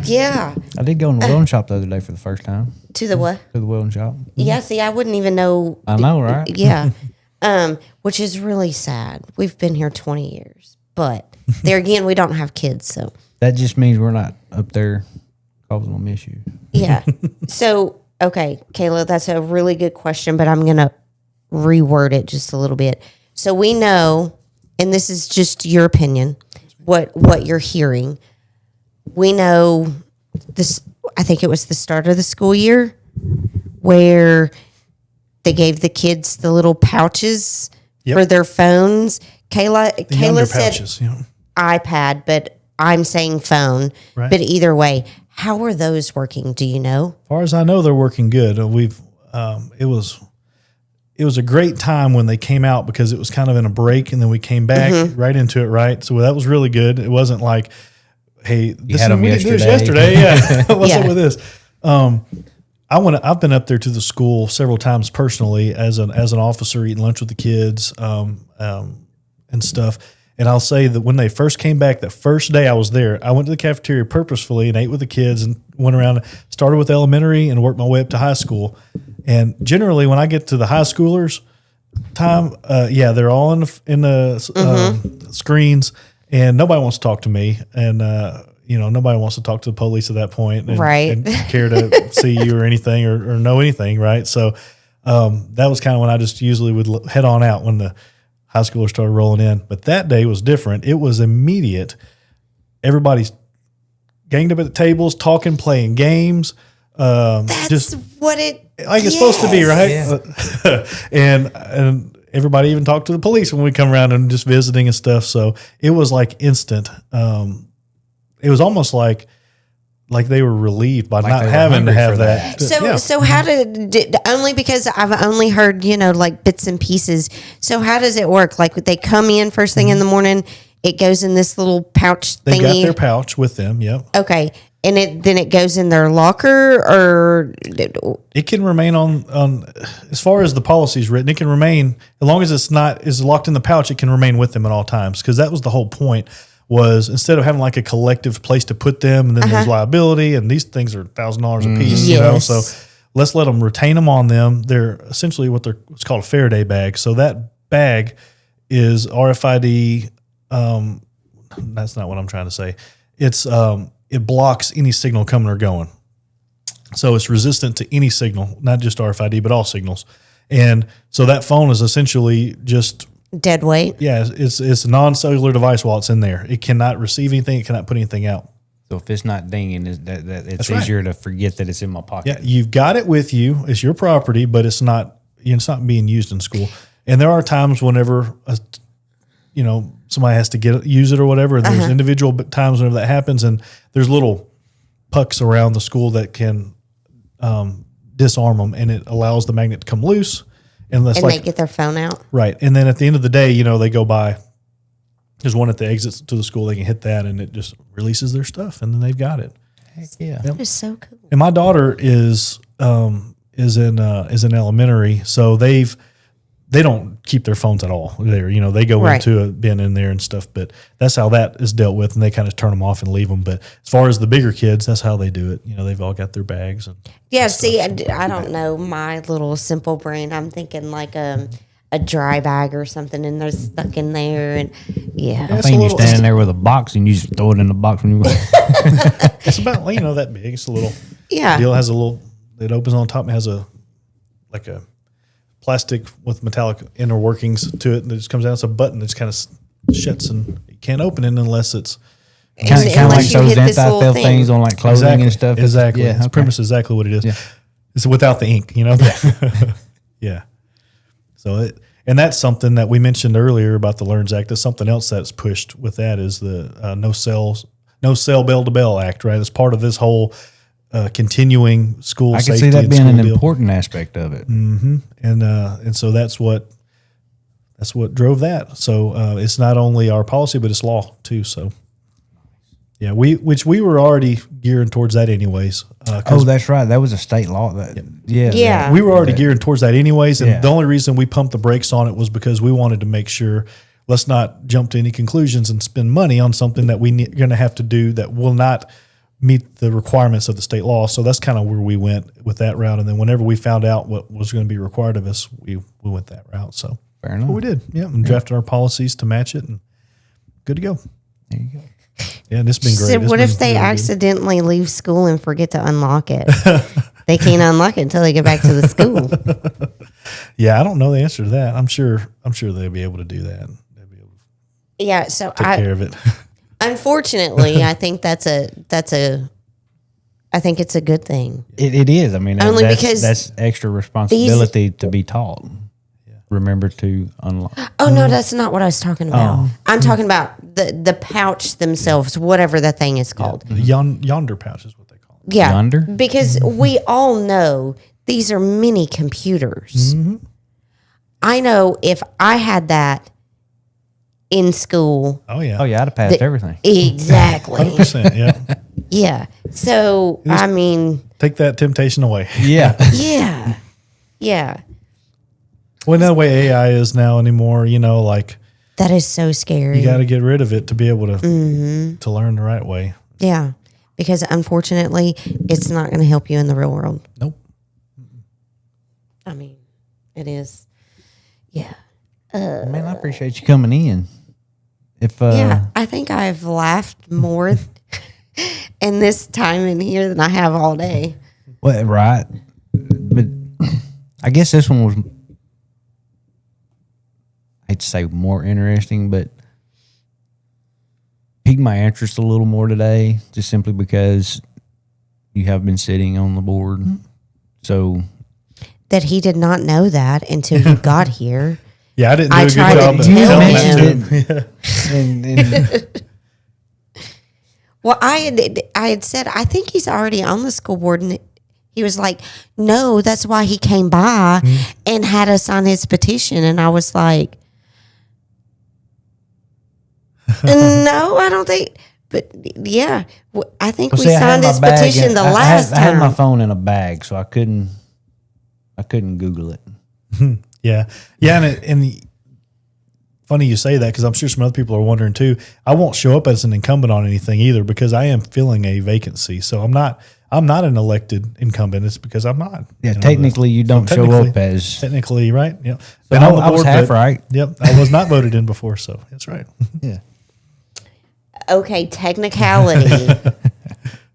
B: Yeah.
A: I did go in the welding shop the other day for the first time.
B: To the what?
A: To the welding shop.
B: Yeah, see, I wouldn't even know.
A: I know, right?
B: Yeah. Which is really sad. We've been here 20 years. But there again, we don't have kids, so.
A: That just means we're not up there causing them issues.
B: Yeah. So, okay, Kayla, that's a really good question, but I'm going to reword it just a little bit. So we know, and this is just your opinion, what you're hearing. We know this, I think it was the start of the school year where they gave the kids the little pouches for their phones. Kayla said
C: pouches,
B: iPad, but I'm saying phone.
C: Right.
B: But either way, how are those working? Do you know?
C: As far as I know, they're working good. It was a great time when they came out because it was kind of in a break, and then we came back right into it. Right, so that was really good. It wasn't like, hey, we didn't do this yesterday. Yeah, what's up with this? I've been up there to the school several times personally as an officer, eating lunch with the kids and stuff. And I'll say that when they first came back, that first day I was there, I went to the cafeteria purposefully and ate with the kids and went around, started with elementary and worked my way up to high school. And generally when I get to the high schoolers time, they're all in the screens and nobody wants to talk to me. And, nobody wants to talk to the police at that point and care to see you or anything or know anything. Right. So that was kind of when I just usually would head on out when the high schoolers started rolling in. But that day was different. It was immediate. Everybody's ganged up at the tables, talking, playing games.
B: That's
C: just
B: what it
C: like it's supposed to be, right?
A: Yeah.
C: and everybody even talked to the police when we come around and just visiting and stuff. So it was like instant. It was almost like they were relieved by not having to have that.
B: So how did only because I've only heard, like bits and pieces. So how does it work? Like they come in first thing in the morning, it goes in this little pouch thingy.
C: They got their pouch with them. Yep.
B: Okay. And then it goes in their locker or
C: it can remain on as far as the policy is written, it can remain as long as it's not is locked in the pouch, it can remain with them at all times. Cause that was the whole point. Was instead of having like a collective place to put them and then there's liability and these things are $1,000 a piece, so let's let them retain them on them. They're essentially what's called a Faraday bag. So that bag is RFID. That's not what I'm trying to say. It's it blocks any signal coming or going. So it's resistant to any signal, not just RFID, but all signals. And so that phone is essentially just
B: dead weight.
C: Yeah, it's a non-cellular device while it's in there. It cannot receive anything. It cannot put anything out.
A: So if it's not dinging, it's
C: right.
A: easier to forget that it's in my pocket.
C: Yeah, you've got it with you. It's your property, but it's not being used in school. And there are times whenever somebody has to use it or whatever. There's individual times whenever that happens, and there's little pucks around the school that can disarm them, and it allows the magnet to come loose. And
B: they get their phone out.
C: Right. And then at the end of the day, they go by. There's one at the exit to the school. They can hit that, and it just releases their stuff, and then they've got it.
A: Heck yeah.
B: That is so cool.
C: And my daughter is in elementary, so they don't keep their phones at all there. They go into a bin in there and stuff, but that's how that is dealt with, and they kind of turn them off and leave them. But as far as the bigger kids, that's how they do it. They've all got their bags. And
B: see, I don't know, my little simple brain, I'm thinking like a dry bag or something, and they're stuck in there, and
A: I think you're standing there with a box, and you just throw it in the box when you go.
C: It's about that big. It's a little deal. Has a little. It opens on top and has a plastic with metallic inner workings to it, and it just comes out. It's a button that just kind of shuts, and you can't open it unless it's
A: kind of like those anti-theft things on like clothing and stuff.
C: Exactly.
A: Yeah,
C: it's pretty much exactly what it is.
A: Yeah.
C: It's without the ink, Yeah. So and that's something that we mentioned earlier about the LEARNS Act. That's something else that's pushed with that is the No Cell Bell to Bell Act, right? It's part of this whole continuing school
A: I
C: safety.
A: can see that being an
C: deal.
A: important aspect of it.
C: Mm-hmm. And so that's what drove that. So it's not only our policy, but it's law too. So yeah, we were already gearing towards that anyways.
A: That's right. That was a state law.
C: We were already gearing towards that anyways. And the only reason we pumped the brakes on it was because we wanted to make sure, let's not jump to any conclusions and spend money on something that we're going to have to do that will not meet the requirements of the state law. So that's kind of where we went with that route. And then whenever we found out what was going to be required of us, we went that route. So
A: fair enough.
C: We did. Yeah. And drafted our policies to match it, and good to go.
A: There you go.
C: Yeah. And it's been great.
B: So what if they accidentally leave school and forget to unlock it? They can't unlock it until they get back to the school.
C: Yeah. I don't know the answer to that. I'm sure they'll be able to do that. They'll be able to
B: so
C: take care of it.
B: Unfortunately, I think I think it's a good thing.
A: It is. I mean,
B: Only because
A: that's extra responsibility to be taught. Yeah. Remember to unlock.
B: Oh no, that's not what I was talking about. I'm talking about the pouch themselves, whatever the thing is called.
C: Yeah. Yonder pouch is what they call it.
B: Yeah,
A: Yonder?
B: because we all know these are mini computers. Mm-hmm. I know if I had that in school.
C: Oh yeah.
A: I'd have passed everything.
B: Exactly.
C: 100%. Yeah.
B: Yeah. So I mean,
C: take that temptation away.
A: Yeah.
B: Yeah. Yeah.
C: Well, no way AI is now anymore.
B: That is so scary.
C: You got to get rid of it to be able to learn the right way.
B: Yeah, because unfortunately, it's not going to help you in the real world.
C: Nope.
B: I mean, it is. Yeah.
A: Man, I appreciate you coming in.
B: I think I've laughed more in this time in here than I have all day.
A: Well, right. But I guess this one was, I hate to say more interesting, but piqued my interest a little more today, just simply because you have been sitting on the board. So
B: that he did not know that until you got here.
C: Yeah, I didn't do a good job of
B: telling
C: telling that to him.
B: Well, I had said, I think he's already on the school board, and he was like, no, that's why he came by and had us sign his petition. And I was like, no, I don't think. But yeah, I think we signed his petition the last time.
A: I had my phone in a bag, so I couldn't Google it.
C: Yeah. And funny you say that, because I'm sure some other people are wondering too. I won't show up as an incumbent on anything either, because I am filling a vacancy. So I'm not I'm not an elected incumbent. It's because I'm not.
A: Yeah, technically you don't show up as.
C: Technically, right? Yeah.
A: So I was half right.
C: Yep. I was not voted in before, so that's right.
A: Yeah.
B: Okay, technicality.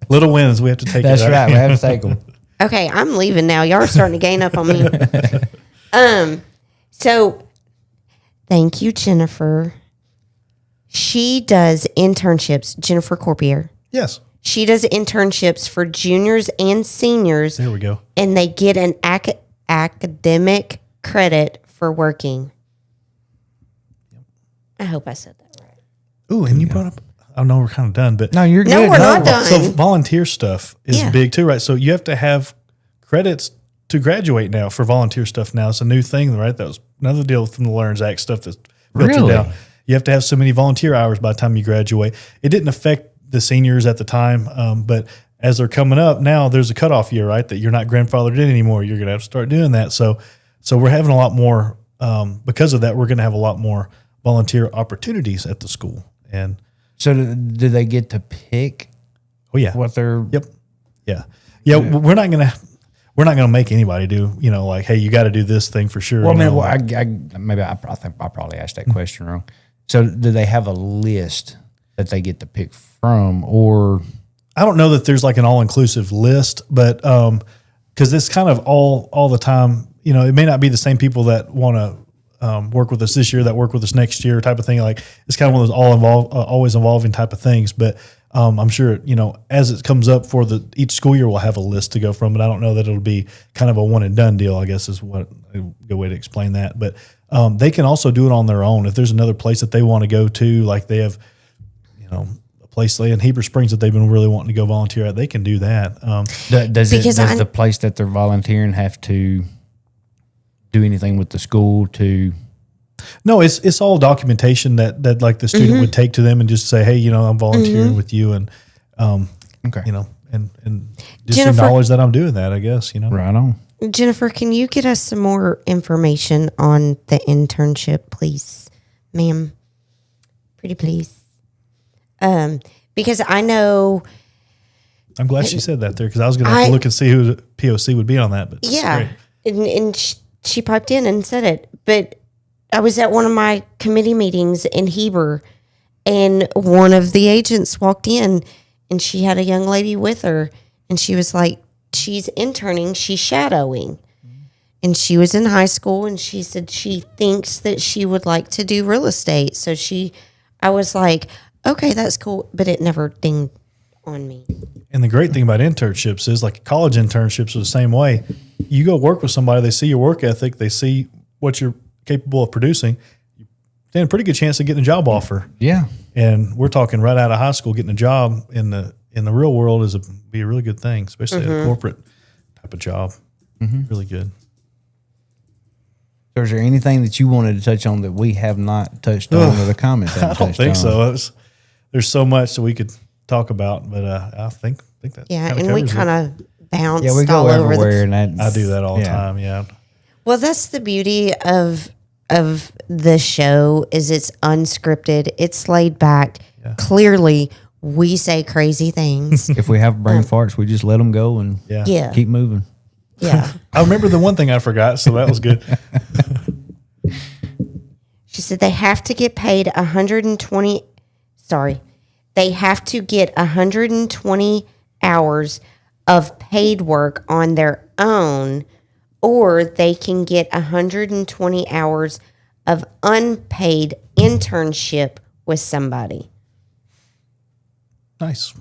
C: Little wins, we have to take
A: That's
C: it.
A: right. We have to take them.
B: Okay, I'm leaving now. Y'all are starting to gain up on me. So thank you, Jennifer. She does internships, Jennifer Corbier.
C: Yes.
B: She does internships for juniors and seniors,
C: There we go.
B: and they get an academic credit for working. I hope I said that right.
C: Ooh, and you brought up, I know we're kind of done, but
A: No, you're good.
B: No, we're not done.
C: so volunteer stuff is
B: Yeah.
C: big too, right? So you have to have credits to graduate now for volunteer stuff now. It's a new thing, right? That was another deal from the Learns Act stuff that's filtered
A: Really?
C: down. You have to have so many volunteer hours by the time you graduate. It didn't affect the seniors at the time, but as they're coming up now, there's a cutoff year, right? That you're not grandfathered in anymore. You're going to have to start doing that. So we're having a lot more, because of that, we're going to have a lot more volunteer opportunities at the school. And
A: So do they get to pick
C: oh yeah,
A: what they're?
C: yep, yeah. We're not gonna make anybody do, like, hey, you got to do this thing for sure.
A: Well, I
C: you
A: mean,
C: know,
A: well, I think I probably asked that question wrong. So do they have a list that they get to pick from, or?
C: I don't know that there's like an all-inclusive list, but because it's kind of all the time, it may not be the same people that want to work with us this year that work with us next year type of thing. Like it's kind of one of those always evolving type of things. But I'm sure, as it comes up for each school year, we'll have a list to go from, but I don't know that it'll be kind of a one and done deal, I guess is what a good way to explain that. But they can also do it on their own. If there's another place that they want to go to, like they have, a place in Heber Springs that they've been really wanting to go volunteer at, they can do that.
A: Does the place that they're volunteering have to do anything with the school to?
C: No, it's all documentation that like the student would take to them and just say, hey, I'm volunteering with you, and
A: Okay.
C: and just
B: Jennifer-
C: acknowledge that I'm doing that, I guess,
A: Right on.
B: Jennifer, can you get us some more information on the internship, please, ma'am? Pretty please. Because I know,
C: I'm glad she said that there because I was going to have to look and see who the POC would be on that. But it's
B: yeah,
C: great.
B: and she piped in and said it. But I was at one of my committee meetings in Heber, and one of the agents walked in, and she had a young lady with her, and she was like, she's interning, she's shadowing. And she was in high school, and she said she thinks that she would like to do real estate. So I was like, okay, that's cool, but it never dinged on me.
C: And the great thing about internships is like college internships are the same way. You go work with somebody, they see your work ethic, they see what you're capable of producing. You stand a pretty good chance of getting a job offer.
A: Yeah.
C: And we're talking right out of high school, getting a job in the real world be a really good thing, especially at a corporate type of job. Really good.
A: So is there anything that you wanted to touch on that we have not touched on, or the comments haven't
C: I don't
A: touched
C: think
A: on?
C: so. There's so much that we could talk about, but I think that
B: Yeah,
C: kinda
B: and we
C: covers it.
B: kind of bounced
A: Yeah, we
B: all
A: go
B: over
A: everywhere,
B: the.
A: and that
C: I do that all the time. Yeah.
B: Well, that's the beauty of the show is it's unscripted, it's laid back. Clearly, we say crazy things.
A: If we have brain farts, we just let them go and
B: Yeah,
A: keep moving.
B: yeah.
C: I remember the one thing I forgot, so that was good.
B: She said they have to get paid 120. Sorry, they have to get 120 hours of paid work on their own, or they can get 120 hours of unpaid internship with somebody.
C: Nice.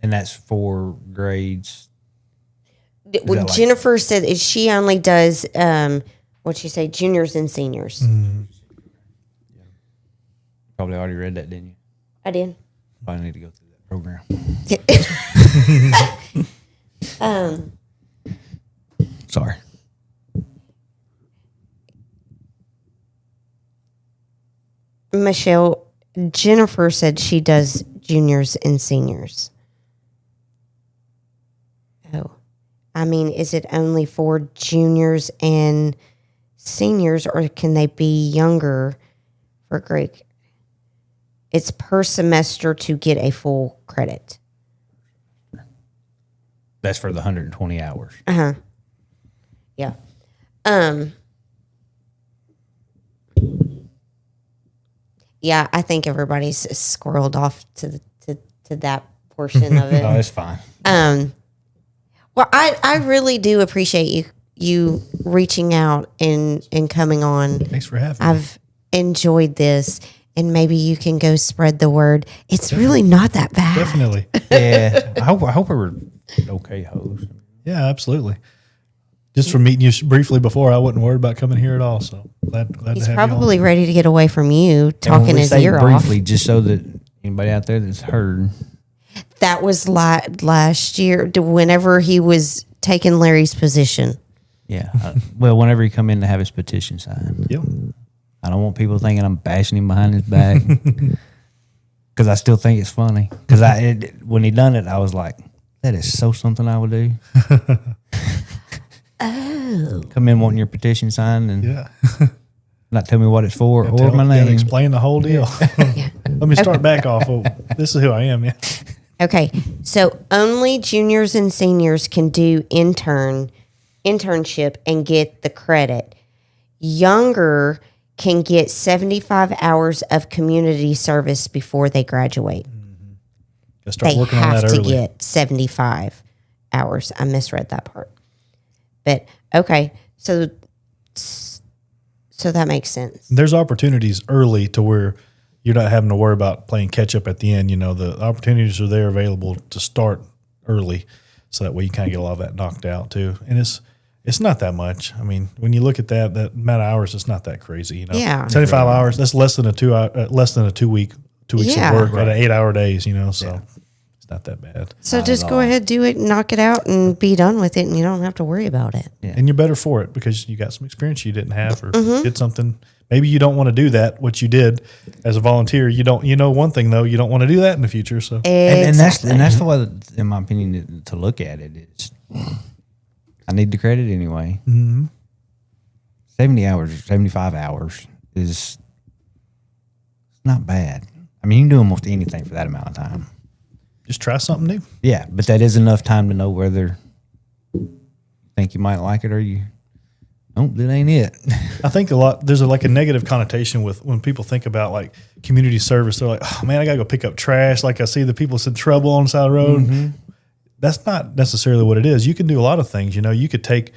A: And that's for grades.
B: Well,
A: that like-
B: Jennifer said she only does what'd she say, juniors and seniors.
A: Probably already read that, didn't you?
B: I did.
A: Probably need to go through that program. Sorry.
B: Michelle, Jennifer said she does juniors and seniors. Oh, I mean, is it only for juniors and seniors, or can they be younger for grade? It's per semester to get a full credit.
A: That's for the 120 hours.
B: Yeah. Yeah, I think everybody's squirreled off to that portion of it.
A: Oh, it's fine.
B: Well, I really do appreciate you reaching out and coming on.
C: Thanks for having me.
B: I've enjoyed this, and maybe you can go spread the word. It's really not that bad.
C: Definitely.
A: Yeah, I hope we were okay host.
C: Yeah, absolutely. Just from meeting you briefly before, I wasn't worried about coming here at all. So glad
B: He's
C: to have
B: probably
C: you
B: ready to get away from you, talking his ear
A: briefly,
B: off.
A: just so that anybody out there that's heard.
B: That was last year, whenever he was taking Larry's position.
A: Yeah. Well, whenever he come in to have his petition signed.
C: on. Yep.
A: I don't want people thinking I'm bashing him behind his back. Because I still think it's funny. Because when he done it, I was like, that is so something I would do.
B: Oh.
A: Come in wanting your petition signed and
C: Yeah.
A: not tell me what it's for or my
C: Gotta
A: name.
C: explain the whole deal. Let me start back off. Oh, this is who I am. Yeah.
B: Okay, so only juniors and seniors can do internship and get the credit. Younger can get 75 hours of community service before they graduate.
C: Gotta start
B: They
C: working on
B: have
C: that
B: to
C: early.
B: get 75 hours. I misread that part. But okay, so that makes sense.
C: There's opportunities early to where you're not having to worry about playing catch up at the end. You know, the opportunities are there available to start early, so that way you kind of get a lot of that knocked out too. And it's not that much. I mean, when you look at that amount of hours, it's not that crazy. You know,
B: Yeah.
C: 75 hours. That's less than a 2 weeks
B: Yeah.
C: of work at an 8-hour days. You know, so it's not that bad.
B: So
A: Not
B: just
A: at
B: go
A: all.
B: ahead, do it, knock it out, and be done with it, and you don't have to worry about it.
A: Yeah.
C: And you're better for it because you got some experience you didn't have, or
B: Mm-hmm.
C: did something. Maybe you don't want to do that, what you did as a volunteer. You know one thing though, you don't want to do that in the future. So
A: And that's
B: Exactly.
A: the way, that, in my opinion, to look at it is, I need the credit anyway. 70 hours, 75 hours is not bad. I mean, you can do almost anything for that amount of time.
C: just try something new.
A: Yeah, but that is enough time to know whether you think you might like it or you don't. That ain't it.
C: I think there's like a negative connotation with when people think about like community service. They're like, oh man, I gotta go pick up trash. Like I see the people in trouble on the side of the road. That's not necessarily what it is. You can do a lot of things. You know, you could take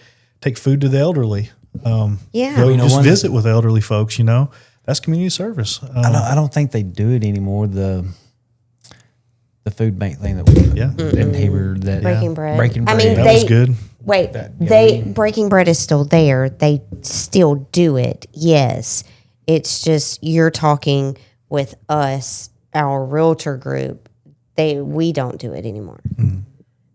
C: food to the elderly.
B: Yeah.
C: Go
A: you know,
C: just
A: one-
C: visit with elderly folks. You know, that's community service.
A: I don't think they do it anymore. The food bank thing that we didn't hear that
B: Breaking bread.
A: Breaking
B: I
A: bread.
B: mean,
C: that
B: they
C: was good.
B: wait.
A: yeah,
B: Breaking Bread is still there. They still do it. Yes, it's just you're talking with us, our realtor group. We don't do it anymore.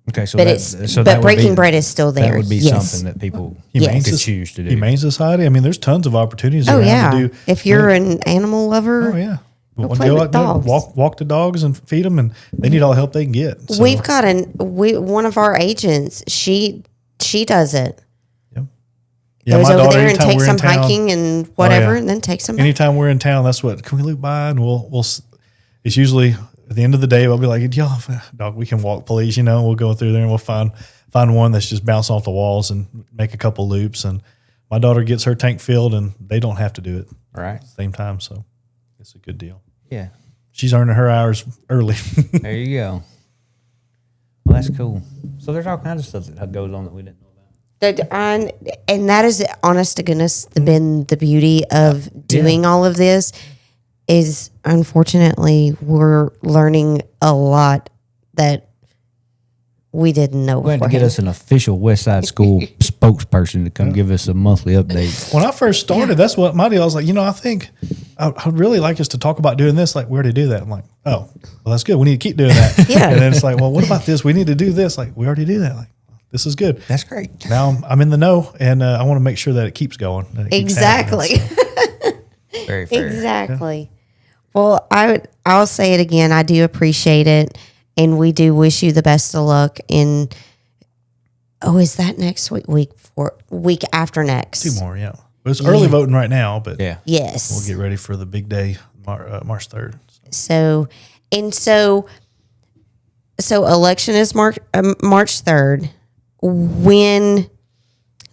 A: Okay, so
B: But
A: that,
B: it's
A: so
B: but
A: that would
B: Breaking
A: be-
B: Bread is still there.
A: That would be
B: yes.
A: something that people
C: Humane
A: could
C: Soc-
A: choose to do.
C: Humane Society. I mean, there's tons of opportunities
B: Oh
C: around
B: yeah.
C: to do.
B: If you're an animal lover,
C: Oh yeah.
B: Go
C: Well,
B: play
C: go
B: with
C: out there,
B: dogs.
C: walk the dogs and feed them, and they need all the help they can get. So,
B: we've got one of our agents. She does it.
C: yeah,
B: Goes
C: my
B: over
C: daughter,
B: there and
C: anytime
B: takes
C: we're
B: them
C: in town-
B: hiking and whatever,
C: yeah.
B: and then takes them back.
C: Anytime we're in town, that's what. Can we loop by and we'll. It's usually at the end of the day. I'll be like, y'all, dog, we can walk, please. You know, we'll go through there and we'll find one that's just bouncing off the walls and make a couple loops. And my daughter gets her tank filled, and they don't have to do it
A: Right?
C: at the same time. So it's a good deal.
A: Yeah.
C: She's earning her hours early.
A: There you go. Well, that's cool. So there's all kinds of stuff that goes on that we didn't know about.
B: And that is, honest to goodness, been the beauty of doing all of this is, unfortunately, we're learning a lot that we didn't know
A: We had to
B: before.
A: get us an official West Side School spokesperson to come give us a monthly update.
C: When I first started, that's what my deal. I was like, I think I'd really like us to talk about doing this. Like, we already do that. I'm like, oh, well, that's good. We need to keep doing that.
B: Yeah.
C: And then it's like, well, what about this? We need to do this. Like, we already do that. Like, this is good.
A: That's great.
C: Now I'm in the know, and I want to make sure that it keeps going. That it keeps happening.
B: Exactly.
A: Very fair.
B: Exactly. Well, I'll say it again. I do appreciate it, and we do wish you the best of luck. Is that next week? Week after next?
C: 2 more, yeah. But it's early voting right now, but
A: Yeah.
B: Yes.
C: we'll get ready for the big day, March 3rd. So.
B: So, and so election is March 3rd. When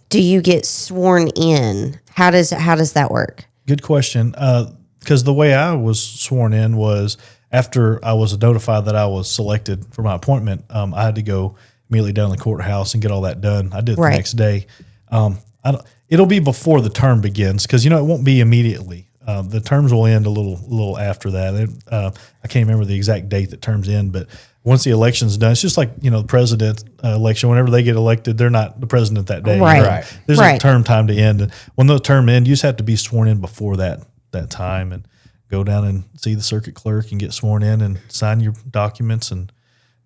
B: do you get sworn in? How does that work?
C: Good question. Because the way I was sworn in was after I was notified that I was selected for my appointment, I had to go immediately down to the courthouse and get all that done. I did it the next day. It'll be before the term begins because, it won't be immediately. The terms will end a little after that. I can't remember the exact date that terms end, but once the election's done, it's just like, the president election. Whenever they get elected, they're not the president that day.
B: Right.
C: There's a term time to end. And when the term ends, you just have to be sworn in before that time and go down and see the circuit clerk and get sworn in and sign your documents and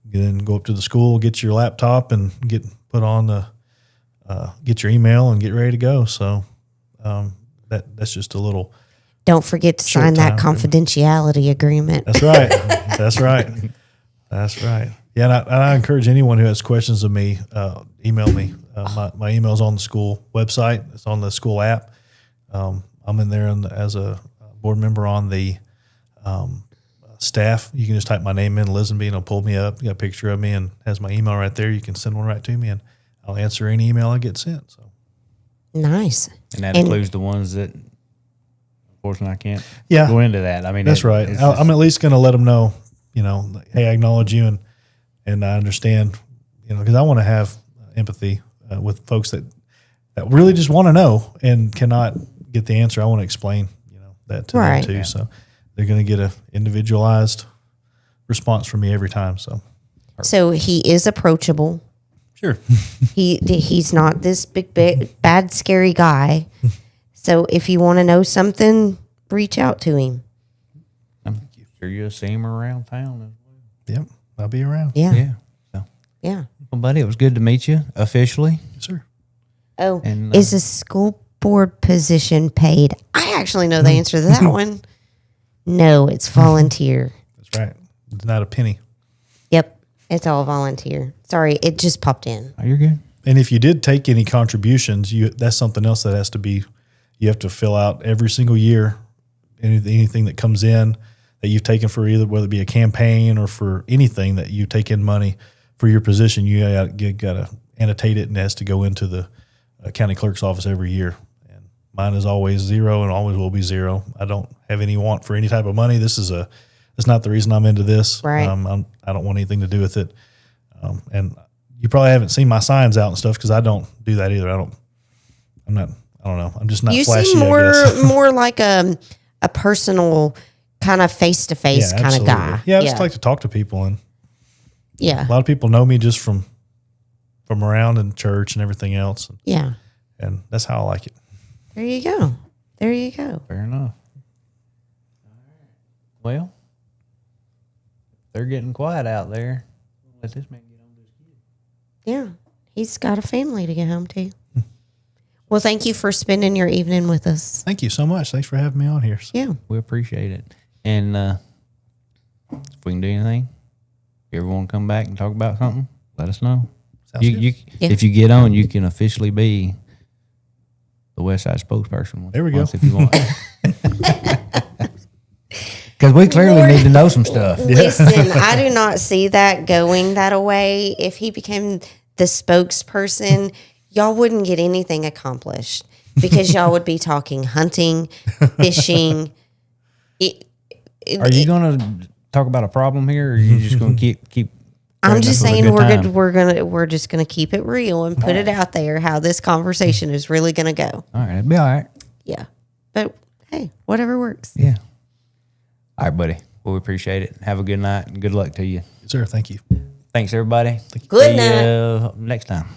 C: then go up to the school, get your laptop and get put on get your email and get ready to go. So that's just a little.
B: Don't forget to sign that confidentiality agreement.
C: That's right. That's right. That's right. Yeah, and I encourage anyone who has questions of me, email me. My email's on the school website. It's on the school app. I'm in there as a board member on the staff. You can just type my name in, Lisenbee, and it'll pull me up. You got a picture of me and has my email right there. You can send one right to me, and I'll answer any email I get sent. So
B: nice.
A: And that includes the ones that, unfortunately, I can't go into that. I mean,
C: that's right. I'm at least going to let them know, hey, I acknowledge you and I understand, because I want to have empathy with folks that really just want to know and cannot get the answer. I want to explain, that to them too. Yeah. So they're going to get a individualized response from me every time. So
B: he is approachable.
C: Sure.
B: He's not this big, bad, scary guy. So if you want to know something, reach out to him.
A: I'm sure you'll see him around town as well.
C: Yep, I'll be around.
B: Yeah.
A: Yeah. So.
B: Yeah.
A: Well, buddy, it was good to meet you officially.
C: Yes, sir.
B: Oh, and, is a school board position paid? I actually know the answer to that one. No, it's volunteer.
C: That's right. It's not a penny.
B: Yep. It's all volunteer. Sorry, it just popped in.
A: Oh, you're good.
C: And if you did take any contributions, that's something else that has to be, you have to fill out every single year, anything that comes in that you've taken for either, whether it be a campaign or for anything that you take in money for your position, you got to annotate it and it has to go into the county clerk's office every year. And mine is always zero and always will be zero. I don't have any want for any type of money. That's not the reason I'm into this.
B: Right.
C: I don't want anything to do with it. And you probably haven't seen my signs out and stuff because I don't do that either. I don't know. I'm just not flashy.
B: You seem more like a personal kind of face-to-face kind of guy.
C: Yeah, I just like to talk to people. And
B: yeah,
C: a lot of people know me just from around in church and everything else.
B: Yeah.
C: And that's how I like it.
B: There you go. There you go.
A: Fair enough. Well, they're getting quiet out there. Let this man get home to his kid.
B: Yeah. He's got a family to get home to. Well, thank you for spending your evening with us.
C: Thank you so much. Thanks for having me on here.
B: Yeah.
A: We appreciate it. And if we can do anything, if you ever want to come back and talk about something, let us know. If you get on, you can officially be the West Side spokesperson.
C: There we go.
A: If you want. Because we clearly need to know some stuff.
B: Listen, I do not see that going that way. If he became the spokesperson, y'all wouldn't get anything accomplished because y'all would be talking hunting, fishing.
A: Are you going to talk about a problem here, or are you just going to keep?
B: I'm just saying we're just gonna keep it real and put it out there how this conversation is really gonna go.
A: All right, it'll be all right.
B: Yeah, but hey, whatever works.
A: Yeah. All right, buddy. Well, we appreciate it. Have a good night and good luck to you.
C: Sir, thank you.
A: Thanks, everybody.
B: Good night.
A: Next time.